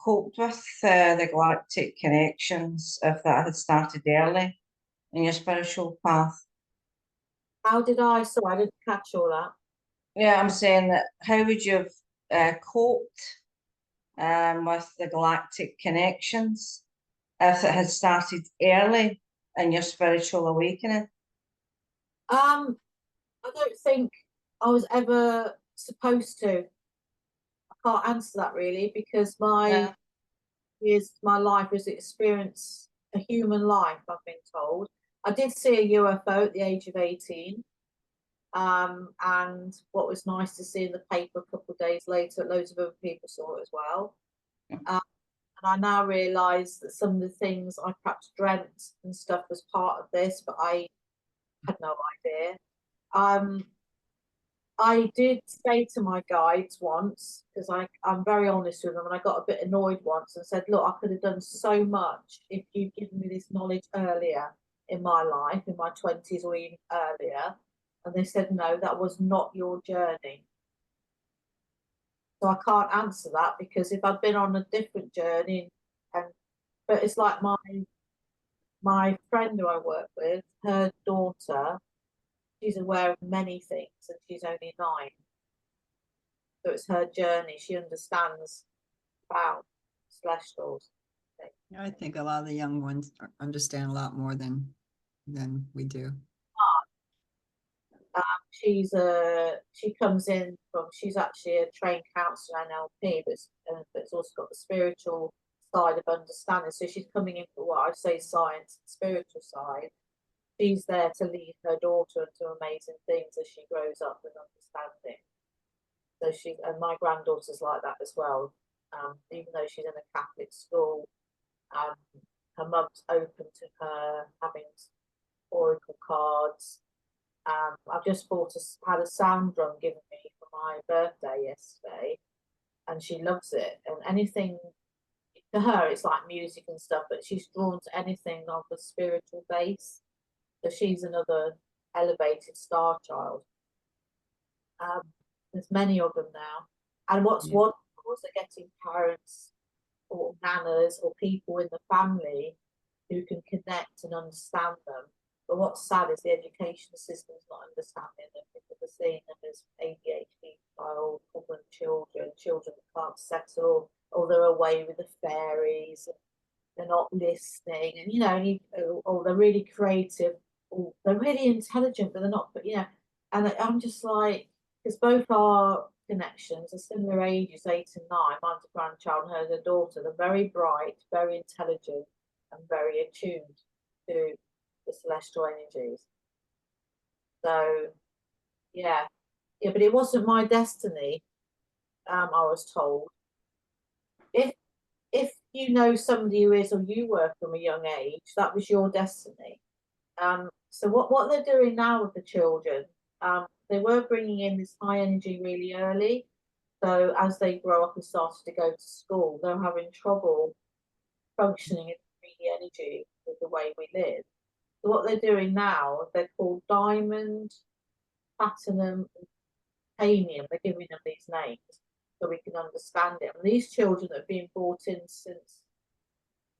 coped with the galactic connections if that had started early in your spiritual path? How did I? Sorry, I didn't catch all that. Yeah, I'm saying that how would you have coped with the galactic connections if it had started early in your spiritual awakening? I don't think I was ever supposed to. I can't answer that really because Yeah. my life is experience a human life. I've been told. I did see a UFO at the age of 18. And what was nice to see in the paper a couple of days later, loads of other people saw it as well. And I now realise that some of the things I perhaps dreamt and stuff was part of this, but I had no idea. I did say to my guides once, because I'm very honest with them, and I got a bit annoyed once and said, look, I could have done so much if you'd given me this knowledge earlier in my life, in my 20s or even earlier. And they said, no, that was not your journey. So I can't answer that because if I'd been on a different journey, but it's like my friend who I work with, her daughter, she's aware of many things and she's only 9. So it's her journey. She understands about celestials. I think a lot of the young ones understand a lot more than we do. She comes in from, she's actually a trained counsellor NLP, but it's also got the spiritual side of understanding. So she's coming in for what I say science and spiritual side. She's there to lead her daughter into amazing things as she grows up with understanding. So and my granddaughter's like that as well. Even though she's in a Catholic school, her mum's open to her having oracle cards. I've just had a sound drum given me for my birthday yesterday, and she loves it. And anything to her, it's like music and stuff, but she's drawn to anything of the spiritual base. So she's another elevated star child. There's many of them now, and what's wonderful is they're getting parents or nanas or people in the family who can connect and understand them. But what's sad is the education system's not understanding them because they're seeing them as ADHD child, problem children that can't settle, or they're away with the fairies, they're not listening, and or they're really creative, or they're really intelligent, but they're not. But and I'm just like, because both our connections are similar ages, 8 and 9. Mine's a grandchild and hers a daughter. They're very bright, very intelligent, and very attuned to the celestial energies. So but it wasn't my destiny. I was told. If you know somebody who is, or you were from a young age, that was your destiny. So what they're doing now with the children, they were bringing in this high energy really early. So as they grow up and started to go to school, they're having trouble functioning in 3D energy with the way we live. So what they're doing now, they're called diamond, platinum, and titanium. They're giving them these names so we can understand it. And these children that have been brought in since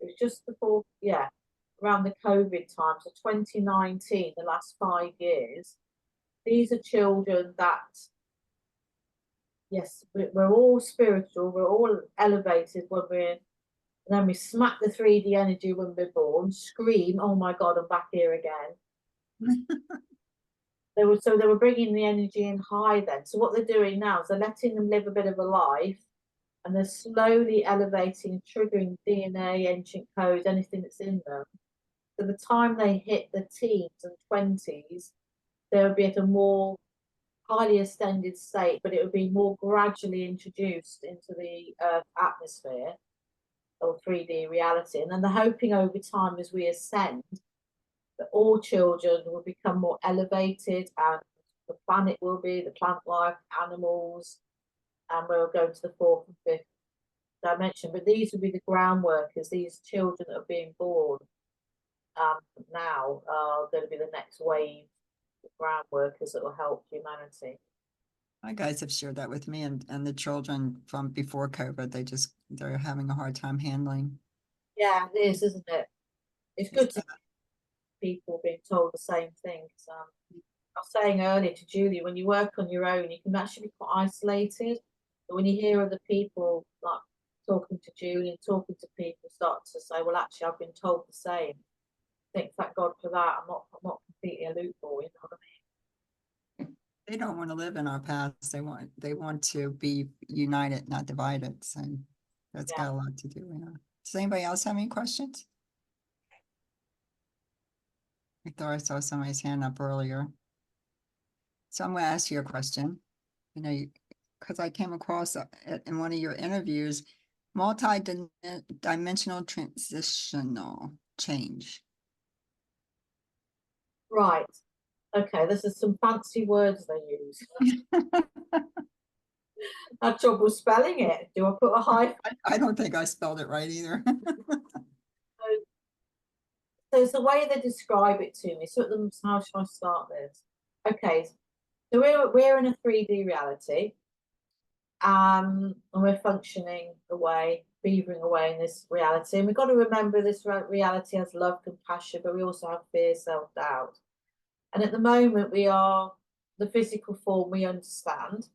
it was just before, around the COVID time, so 2019, the last 5 years. These are children that, yes, we're all spiritual, we're all elevated and then we smack the 3D energy when we're born, scream, oh my God, I'm back here again. They were bringing the energy in high then. So what they're doing now is they're letting them live a bit of a life, and they're slowly elevating, triggering DNA, ancient codes, anything that's in them. So the time they hit the teens and 20s, they'll be at a more highly extended state, but it would be more gradually introduced into the Earth atmosphere or 3D reality. And then they're hoping over time as we ascend that all children will become more elevated, and the planet will be, the plant life, animals, and we'll go to the 4th and 5th dimension. But these will be the ground workers, these children that are being born now are going to be the next wave of ground workers that will help humanity. My guys have shared that with me, and the children from before COVID, they're having a hard time handling. Yeah, it is, isn't it? It's good to people being told the same thing. I was saying earlier to Julie, when you work on your own, you can actually be quite isolated. But when you hear other people like talking to Julie and talking to people, start to say, "Well, actually, I've been told the same." I think, thank God for that. I'm not completely aloof, you know what I mean? They don't want to live in our past. They want to be united, not divided. So that's Yeah. got a lot to do. Yeah. Does anybody else have any questions? I thought I saw somebody's hand up earlier. So I'm going to ask you a question. You know, because I came across in one of your interviews, multi-dimensional transitional change. Right. Okay, this is some fancy words they use. I had trouble spelling it. Do I put a hyphen? I don't think I spelled it right either. So it's the way they describe it to me. So how should I start this? Okay, so we're in a 3D reality, and we're functioning away, beavering away in this reality. And we've got to remember this reality has love, compassion, but we also have fear, self-doubt. And at the moment, we are the physical form we understand.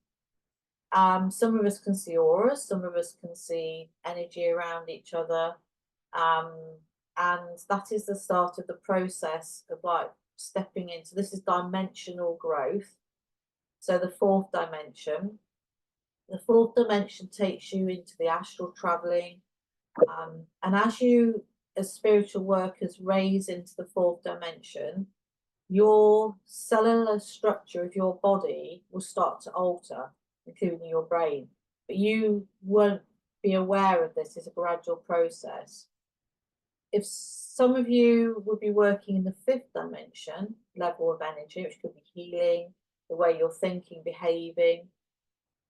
Some of us can see auras, some of us can see energy around each other. And that is the start of the process of like stepping into, this is dimensional growth. So the fourth dimension takes you into the astral traveling. And as you, as spiritual workers, raise into the fourth dimension, your cellular structure of your body will start to alter, including your brain. But you won't be aware of this as a gradual process. If some of you would be working in the fifth dimension level of energy, which could be healing, the way you're thinking, behaving,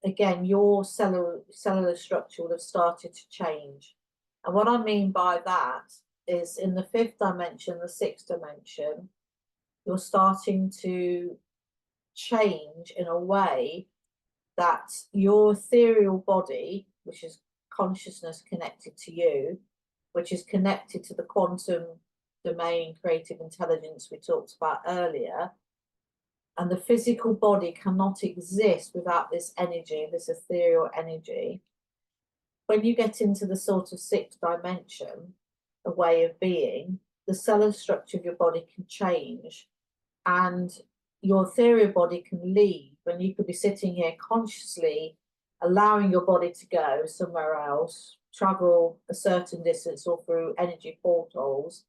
again, your cellular structure will have started to change. And what I mean by that is in the fifth dimension, the sixth dimension, you're starting to change in a way that your ethereal body, which is consciousness connected to you, which is connected to the quantum domain, creative intelligence we talked about earlier, and the physical body cannot exist without this energy, this ethereal energy. When you get into the sort of sixth dimension, a way of being, the cellular structure of your body can change, and your ethereal body can leave, and you could be sitting here consciously allowing your body to go somewhere else, travel a certain distance or through energy portals,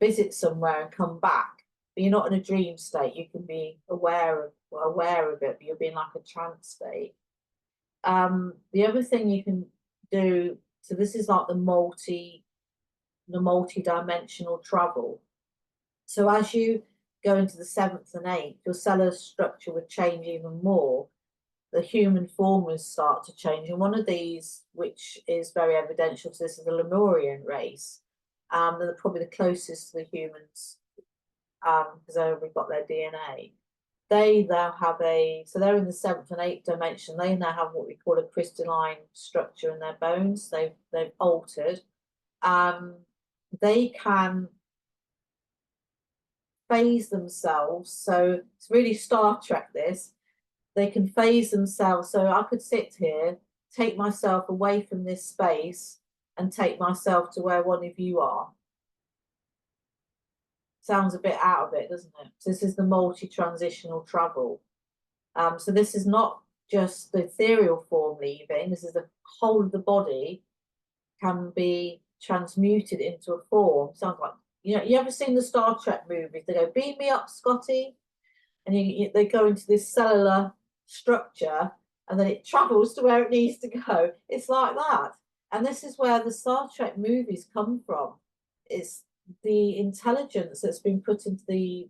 visit somewhere and come back. But you're not in a dream state. You can be aware of it, but you'll be in like a trance state. The other thing you can do, so this is like the multi-dimensional travel. So as you go into the seventh and eighth, your cellular structure would change even more. The human form will start to change. And one of these, which is very evidential, so this is the Lemurian race. They're probably the closest to the humans because we've got their DNA. They now have so they're in the seventh and eighth dimension. They now have what we call a crystalline structure in their bones. They've altered. They can phase themselves. So it's really Star Trek, this. They can phase themselves. So I could sit here, take myself away from this space and take myself to where one of you are. Sounds a bit out of it, doesn't it? So this is the multi-transitional travel. So this is not just the ethereal form leaving. This is the whole of the body can be transmuted into a form. Sounds like, you know, you ever seen the Star Trek movies? They go, beam me up, Scotty. And they go into this cellular structure and then it travels to where it needs to go. It's like that. And this is where the Star Trek movies come from. It's the intelligence that's been put into the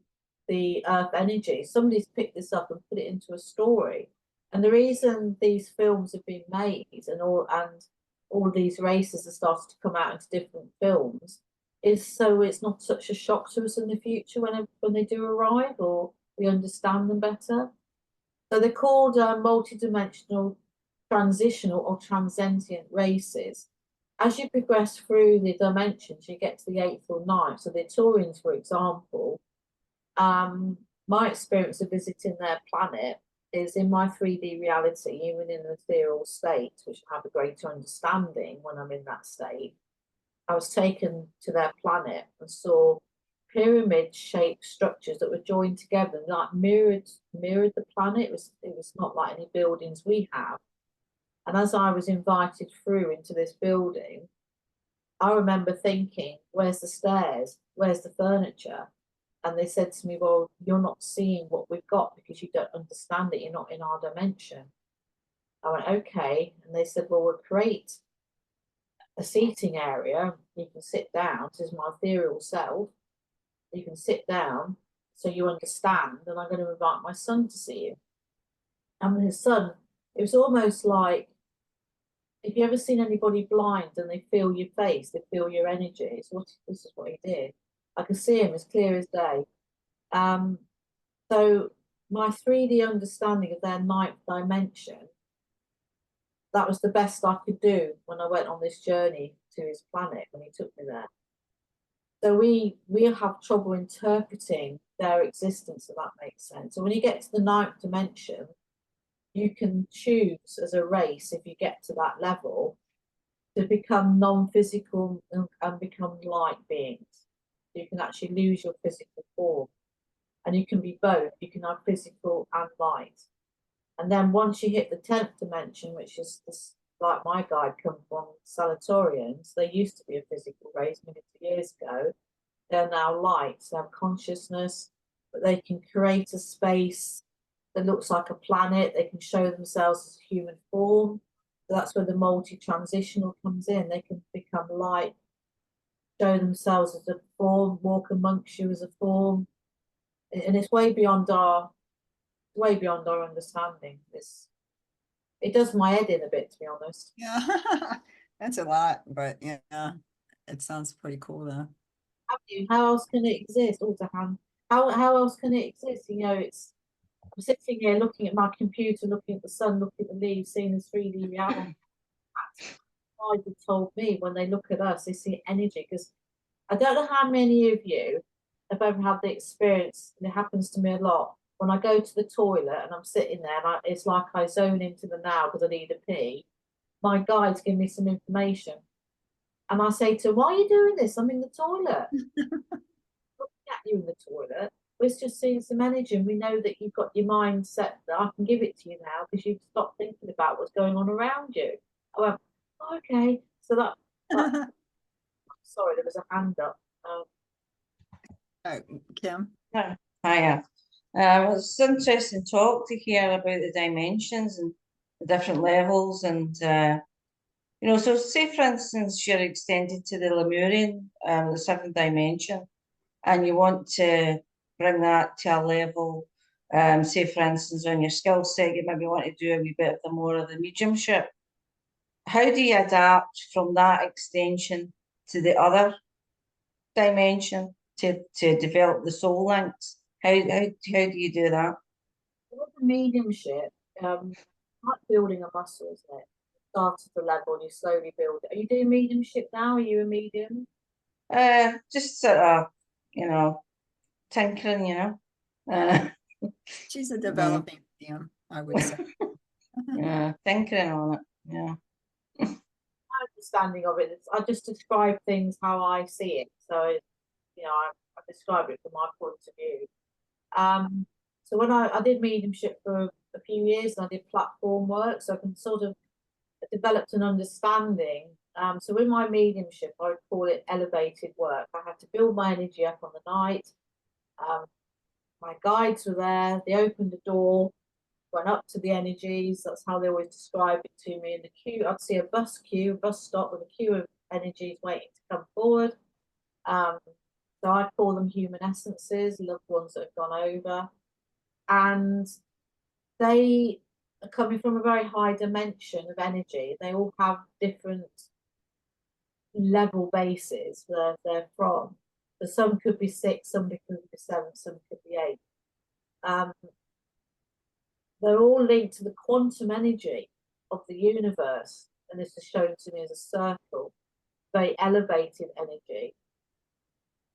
earth energy. Somebody's picked this up and put it into a story. And the reason these films have been made and all these races have started to come out into different films is so it's not such a shock to us in the future when they do arrive, or we understand them better. So they're called multidimensional, transitional or transcendent races. As you progress through the dimensions, you get to the 8th or 9th. So the Taurans, for example, my experience of visiting their planet is in my 3D reality, even in an ethereal state, which I have a greater understanding when I'm in that state. I was taken to their planet and saw pyramid-shaped structures that were joined together and like mirrored the planet. It was not like any buildings we have. And as I was invited through into this building, I remember thinking, where's the stairs? Where's the furniture? And they said to me, well, you're not seeing what we've got because you don't understand it. You're not in our dimension. I went, okay. And they said, well, we'll create a seating area. You can sit down. This is my ethereal self. You can sit down so you understand. And I'm going to invite my son to see you. And his son, it was almost like, if you ever seen anybody blind and they feel your face, they feel your energy. This is what he did. I could see him as clear as day. So my 3D understanding of their 9th dimension, that was the best I could do when I went on this journey to his planet when he took me there. So we have trouble interpreting their existence, if that makes sense. So when you get to the 9th dimension, you can choose as a race, if you get to that level, to become non-physical and become light beings. You can actually lose your physical form. And you can be both. You can have physical and light. And then once you hit the 10th dimension, which is this, like my guide come from Salatorians, they used to be a physical race millions of years ago. They're now light. They have consciousness, but they can create a space that looks like a planet. They can show themselves as a human form. So that's where the multi-transitional comes in. They can become light, show themselves as a form, walk amongst you as a form. And it's way beyond our understanding. It does my head in a bit, to be honest. Yeah, that's a lot, but yeah, it sounds pretty cool though. How else can it exist? How else can it exist? You know, I'm sitting here looking at my computer, looking at the sun, looking at the leaves, seeing this 3D reality. Guides have told me when they look at us, they see energy. Because I don't know how many of you have ever had the experience, and it happens to me a lot. When I go to the toilet and I'm sitting there, and it's like I zone into the now because I need a pee. My guides give me some information, and I say to them, "Why are you doing this? I'm in the toilet." Looking at you in the toilet. We're just seeing some energy, and we know that you've got your mind set that I can give it to you now because you've stopped thinking about what's going on around you. I went, oh, okay. So that sorry, there was a hand up. Oh, Kim? Yeah. Hiya. It's interesting talk to hear about the dimensions and the different levels, and you know, so say for instance you're extended to the Lemurian, the 7th dimension, and you want to bring that to a level, say for instance on your skill set, you maybe want to do a wee bit of the more of the mediumship. How do you adapt from that extension to the other dimension to develop the soul links? How do you do that? With the mediumship, like building a muscle, isn't it? Start at the level and you slowly build it. Are you doing mediumship now? Are you a medium? Just sort of, you know, tinkering, you know. She's a developing medium, I would say. Yeah, tinkering on it. Yeah. My understanding of it is I just describe things how I see it. So, you know, I describe it from my point of view. So when I did mediumship for a few years and I did platform work, so I can sort of developed an understanding. So in my mediumship, I would call it elevated work. I had to build my energy up on the night. My guides were there. They opened the door, went up to the energies. That's how they always describe it to me. In the queue, I'd see a bus stop with a queue of energies waiting to come forward. So I call them human essences, loved ones that have gone over. And they are coming from a very high dimension of energy. They all have different level bases where they're from. So some could be 6, some could be 7, some could be 8. they're all linked to the quantum energy of the universe. And this is shown to me as a circle, very elevated energy.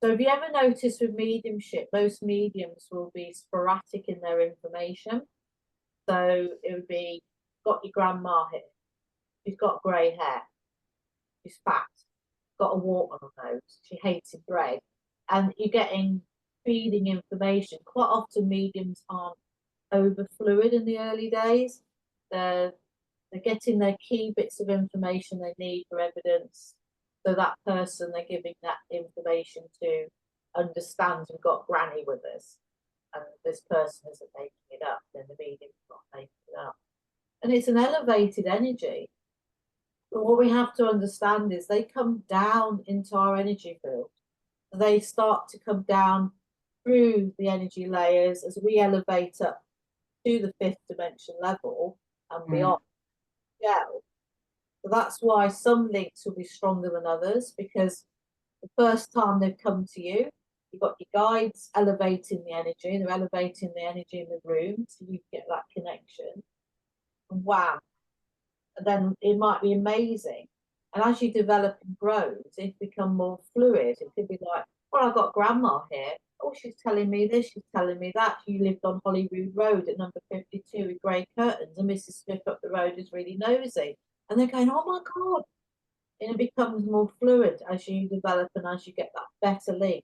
So have you ever noticed with mediumship, most mediums will be sporadic in their information? So it would be, got your grandma here, she's got grey hair, she's fat, got a wart on her nose, she hated bread. And you're getting feeding information. Quite often mediums aren't over fluid in the early days. They're getting their key bits of information they need for evidence. So that person they're giving that information to understands we've got Granny with us, and this person isn't making it up, then the medium's not making it up. And it's an elevated energy. But what we have to understand is they come down into our energy field. They start to come down through the energy layers as we elevate up to the 5th dimension level and beyond. Yeah. So that's why some links will be stronger than others, because the first time they've come to you, you've got your guides elevating the energy, they're elevating the energy in the room, so you get that connection. And wham. And then it might be amazing. And as you develop and grow, it become more fluid. It could be like, well, I've got grandma here. Oh, she's telling me this, she's telling me that. You lived on Holyrood Road at number 52 with grey curtains, and Mrs. Smith up the road is really nosy. And they're going, oh my God. And it becomes more fluid as you develop and as you get that better link.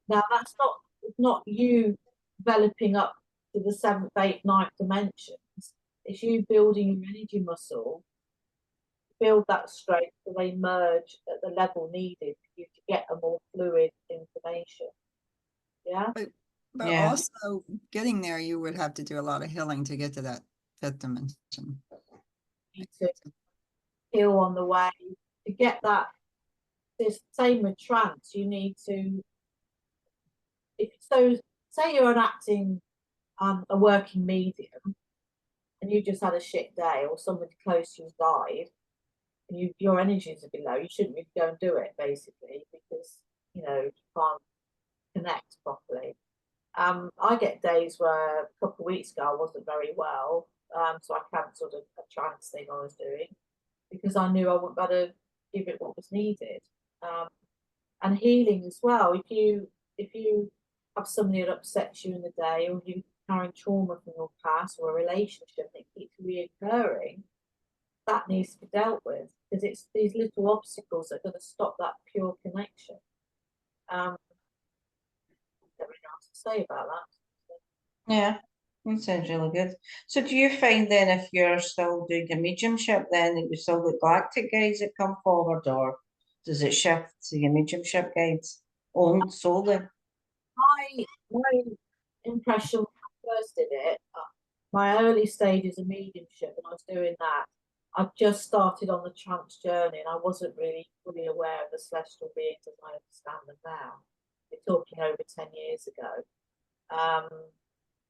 Now, that's not you developing up to the 7th, 8th, 9th dimensions. It's you building your energy muscle, build that strength so they merge at the level needed for you to get a more fluid information. Yeah. But Yeah. also getting there, you would have to do a lot of healing to get to that 5th dimension. You need to heal on the way to get that. It's the same with trance. You need to, say you're acting a working medium and you just had a shit day, or somebody close to you died, and your energies are below, you shouldn't really go and do it, basically, because you can't connect properly. I get days where a couple of weeks ago I wasn't very well, so I cancelled a trance thing I was doing because I knew I wouldn't be able to give it what was needed. And healing as well. If you have somebody that upsets you in the day, or you carrying trauma from your past, or a relationship that keeps reoccurring, that needs to be dealt with, because it's these little obstacles that are going to stop that pure connection. Very nice to say about that. Yeah, that sounds really good. So do you find then, if you're still doing a mediumship, then that you still get galactic guides that come forward, or does it shift to your mediumship guides solely? My impression when I first did it, my early stages of mediumship, when I was doing that, I just started on the trance journey, and I wasn't really fully aware of the celestial beings as I understand them now. We're talking over 10 years ago.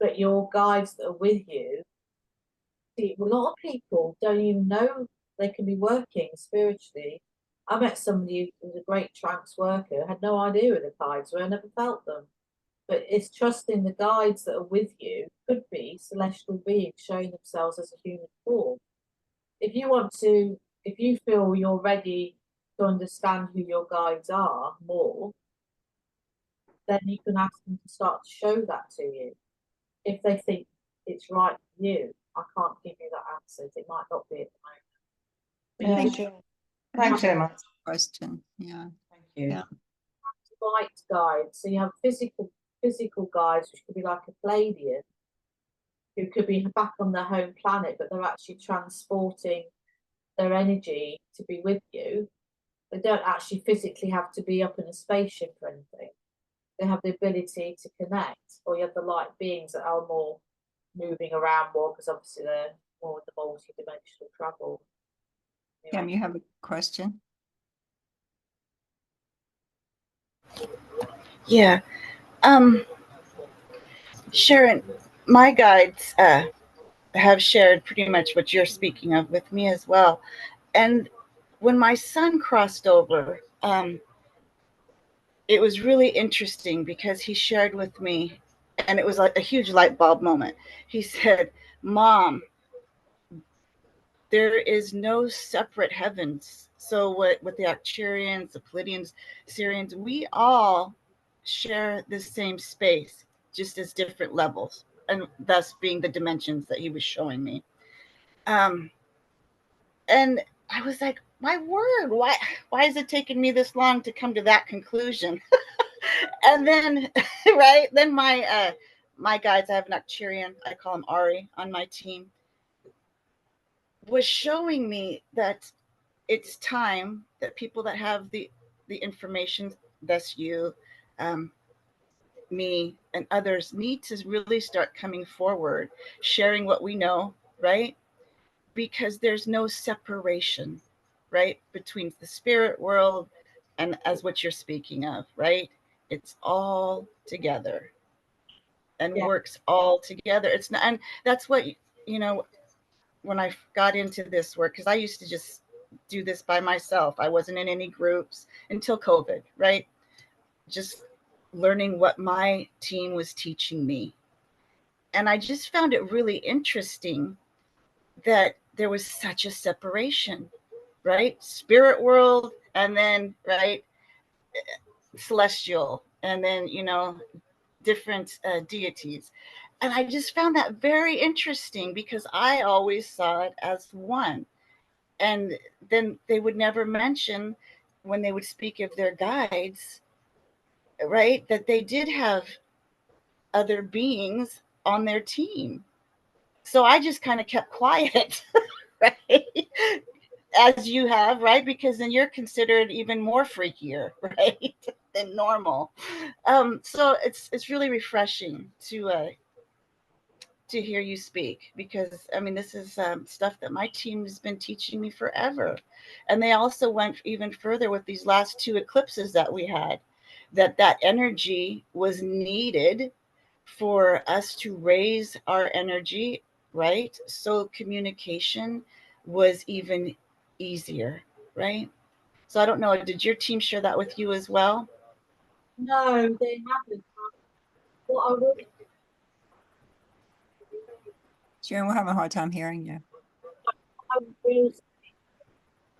But your guides that are with you, see, a lot of people don't even know they can be working spiritually. I met somebody who was a great trance worker, had no idea who the guides were, never felt them. But it's trusting the guides that are with you, could be celestial beings showing themselves as a human form. If you feel you're ready to understand who your guides are more, then you can ask them to start to show that to you. If they think it's right for you, I can't give you that answer. It might not be at the moment. Thank you. Thanks very much. Question. Yeah. Thank you. Yeah. Light guides. So you have physical guides, which could be like a Pleiadian, who could be back on their home planet, but they're actually transporting their energy to be with you. They don't actually physically have to be up in a spaceship or anything. They have the ability to connect. Or you have the light beings that are more moving around more, because obviously they're more in the multi-dimensional travel. Pam, you have a question? Yeah. Sharon, my guides have shared pretty much what you're speaking of with me as well. And when my son crossed over, it was really interesting because he shared with me, and it was like a huge light bulb moment. He said, Mom, there is no separate heavens. So what with the Arcturians, the Pleiadians, Syrians, we all share the same space, just as different levels, and thus being the dimensions that he was showing me. And I was like, my word, why is it taking me this long to come to that conclusion? And then right then my guides, I have an Arcturian, I call him Ari, on my team, was showing me that it's time that people that have the information, thus you, me, and others, need to really start coming forward, sharing what we know, right? Because there's no separation, right, between the spirit world and as what you're speaking of, right? It's all together and Yeah. works all together. It's not, and that's what, you know, when I got into this work, because I used to just do this by myself. I wasn't in any groups until COVID, right? Just learning what my team was teaching me. And I just found it really interesting that there was such a separation, right? Spirit world, and then, right, celestial, and then, you know, different deities. And I just found that very interesting because I always saw it as one. And then they would never mention, when they would speak of their guides, right, that they did have other beings on their team. So I just kind of kept quiet, right? As you have, right? Because then you're considered even more freakier, right, than normal. So it's really refreshing to hear you speak, because I mean, this is stuff that my team has been teaching me forever. And they also went even further with these last two eclipses that we had, that energy was needed for us to raise our energy, right? So communication was even easier, right? So I don't know, did your team share that with you as well? No, they haven't. What I will Sharon, we're having a hard time hearing you.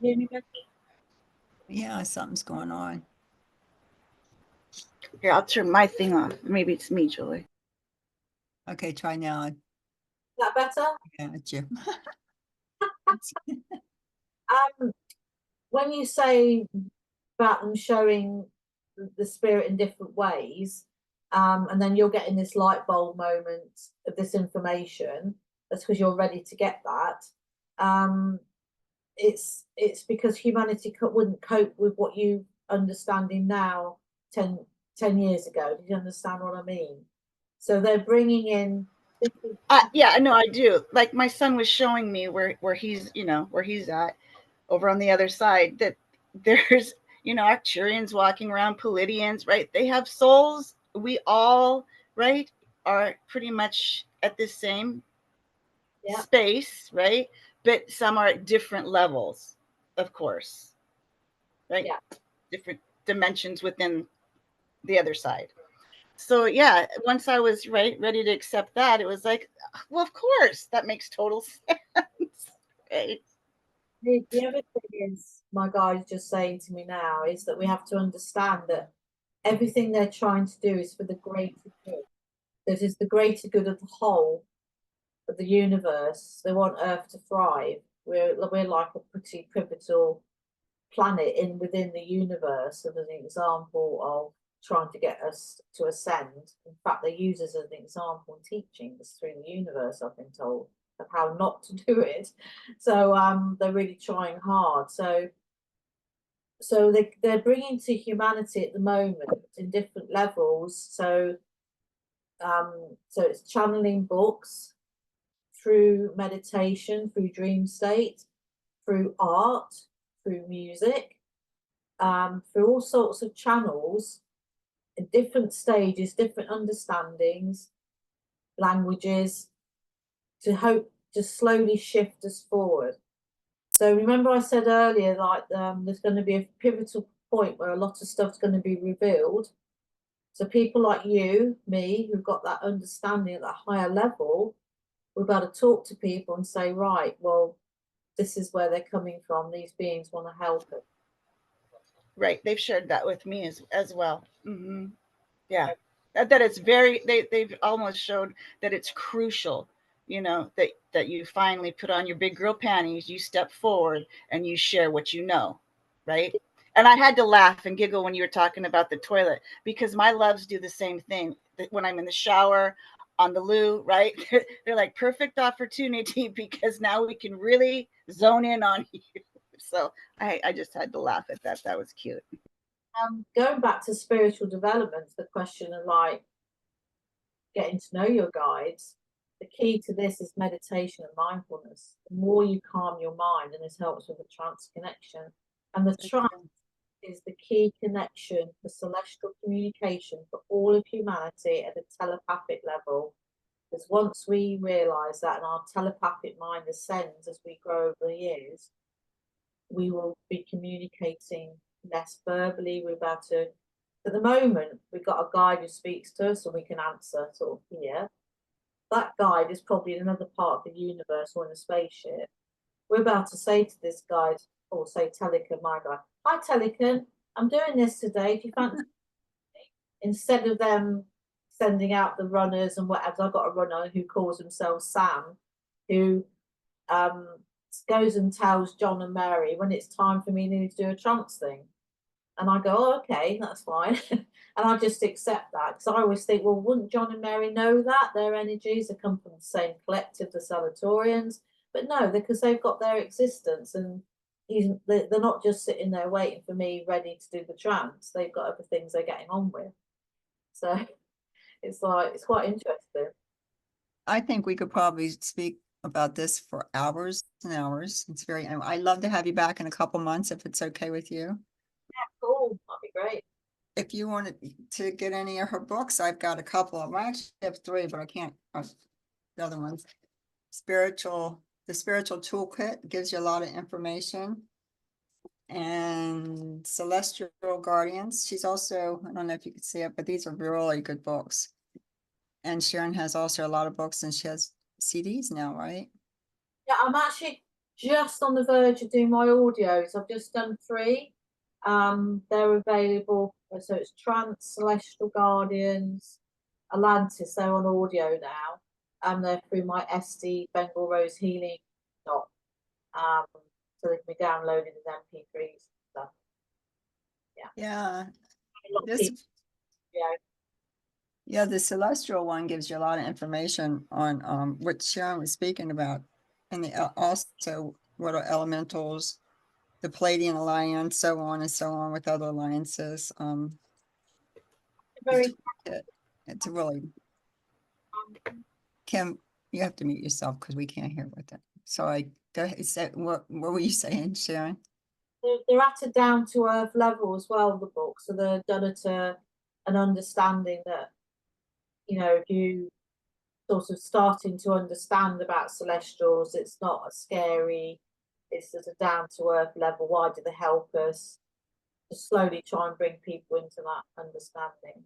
hear me better? Yeah, something's going on. Here, I'll turn my thing off. Maybe it's me, Julie. Okay, try now. Is that better? Yeah, it's you. When you say about them showing the spirit in different ways, and then you're getting this light bulb moment of this information, that's because you're ready to get that. It's because humanity wouldn't cope with what you understanding now 10 years ago. Do you understand what I mean? So they're bringing in different. Yeah, no, I do. Like my son was showing me where he's, you know, where he's at over on the other side, that there's, you know, Arcturians walking around, Pleiadians, right? They have souls. We all, right, are pretty much at the same space, right? But some are at different levels, of course, right? Yeah. Different dimensions within the other side. So yeah, once I was ready to accept that, it was like, well, of course, that makes total sense, right? The other thing is, my guy is just saying to me now, is that we have to understand that everything they're trying to do is for the greater good. That is the greater good of the whole of the universe. They want Earth to thrive. We're like a pretty pivotal planet within the universe, as an example of trying to get us to ascend. In fact, they use us as an example in teachings through the universe, I've been told, of how not to do it. So they're really trying hard. So they're bringing to humanity at the moment in different levels. So it's channeling books, through meditation, through dream state, through art, through music, through all sorts of channels in different stages, different understandings, languages, to hope to slowly shift us forward. So remember I said earlier, like there's going to be a pivotal point where a lot of stuff's going to be revealed. So people like you, me, who've got that understanding at that higher level, we're about to talk to people and say, right, well, this is where they're coming from. These beings want to help us. Right. They've shared that with me as well. Yeah. That it's very, they've almost showed that it's crucial, you know, that you finally put on your big girl panties, you step forward and you share what you know. Right. And I had to laugh and giggle when you were talking about the toilet, because my loves do the same thing. When I'm in the shower, on the loo, right? They're like perfect opportunity, because now we can really zone in on you. So I just had to laugh at that. That was cute. Going back to spiritual development, the question of like getting to know your guides, the key to this is meditation and mindfulness. The more you calm your mind, and this helps with the trance connection. And the trance is the key connection for celestial communication for all of humanity at a telepathic level. Because once we realize that and our telepathic mind ascends as we grow over the years, we will be communicating less verbally. We're about to, at the moment, we've got a guide who speaks to us and we can answer sort of here. That guide is probably in another part of the universe or in a spaceship. We're about to say to this guide, or say Telecan, my guide, hi Telecan, I'm doing this today. Do you fancy? Instead of them sending out the runners and whatever, I've got a runner who calls himself Sam, who goes and tells John and Mary when it's time for me to do a trance thing. And I go, oh, okay, that's fine. And I just accept that, because I always think, well, wouldn't John and Mary know that? Their energies have come from the same collective, the Salatorians. But no, because they've got their existence, and they're not just sitting there waiting for me ready to do the trance. They've got other things they're getting on with. So it's like, it's quite interesting. I think we could probably speak about this for hours and hours. It's very, I'd love to have you back in a couple months if it's okay with you. Yeah, cool. That'd be great. If you wanted to get any of her books, I've got a couple of them. I actually have 3, but I can't, the other ones. The Spiritual Toolkit gives you a lot of information. And Celestial Guardians. She's also, I don't know if you can see it, but these are really good books. And Sharon has also a lot of books, and she has CDs now, right? Yeah, I'm actually just on the verge of doing my audios. I've just done 3. They're available. So it's Trance, Celestial Guardians, Atlantis. They're on audio now. And they're through my SD Bengal Rose Healing shop. So they can be downloaded as MP3s and stuff. Yeah. A lot of This, people, yeah. yeah, the Celestial one gives you a lot of information on what Sharon was speaking about. And also what are elementals, the Palladian Alliance, so on and so on with other alliances. Very It's really, Kim, you have to mute yourself because we can't hear with it. So go ahead. What were you saying, Sharon? they're at a down to earth level as well, the books. So they're done at an understanding that, you know, if you sort of starting to understand about celestials, it's not a scary, it's at a down to earth level. Why do they help us? Just slowly try and bring people into that understanding.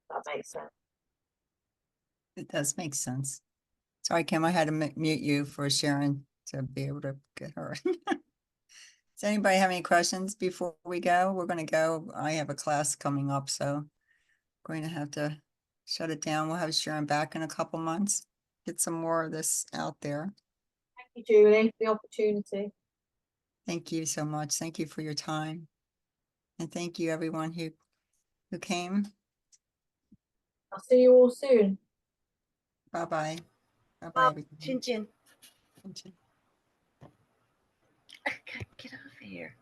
That makes sense. It does make sense. Sorry, Kim, I had to mute you for Sharon to be able to get her. Does anybody have any questions before we go? We're going to go. I have a class coming up, so I'm going to have to shut it down. We'll have Sharon back in a couple months. Get some more of this out there. Thank you, Julie, for the opportunity. Thank you so much. Thank you for your time. And thank you everyone who came. I'll see you all soon. Bye-bye. Bye-bye. Chin chin. Chin chin. Get over here.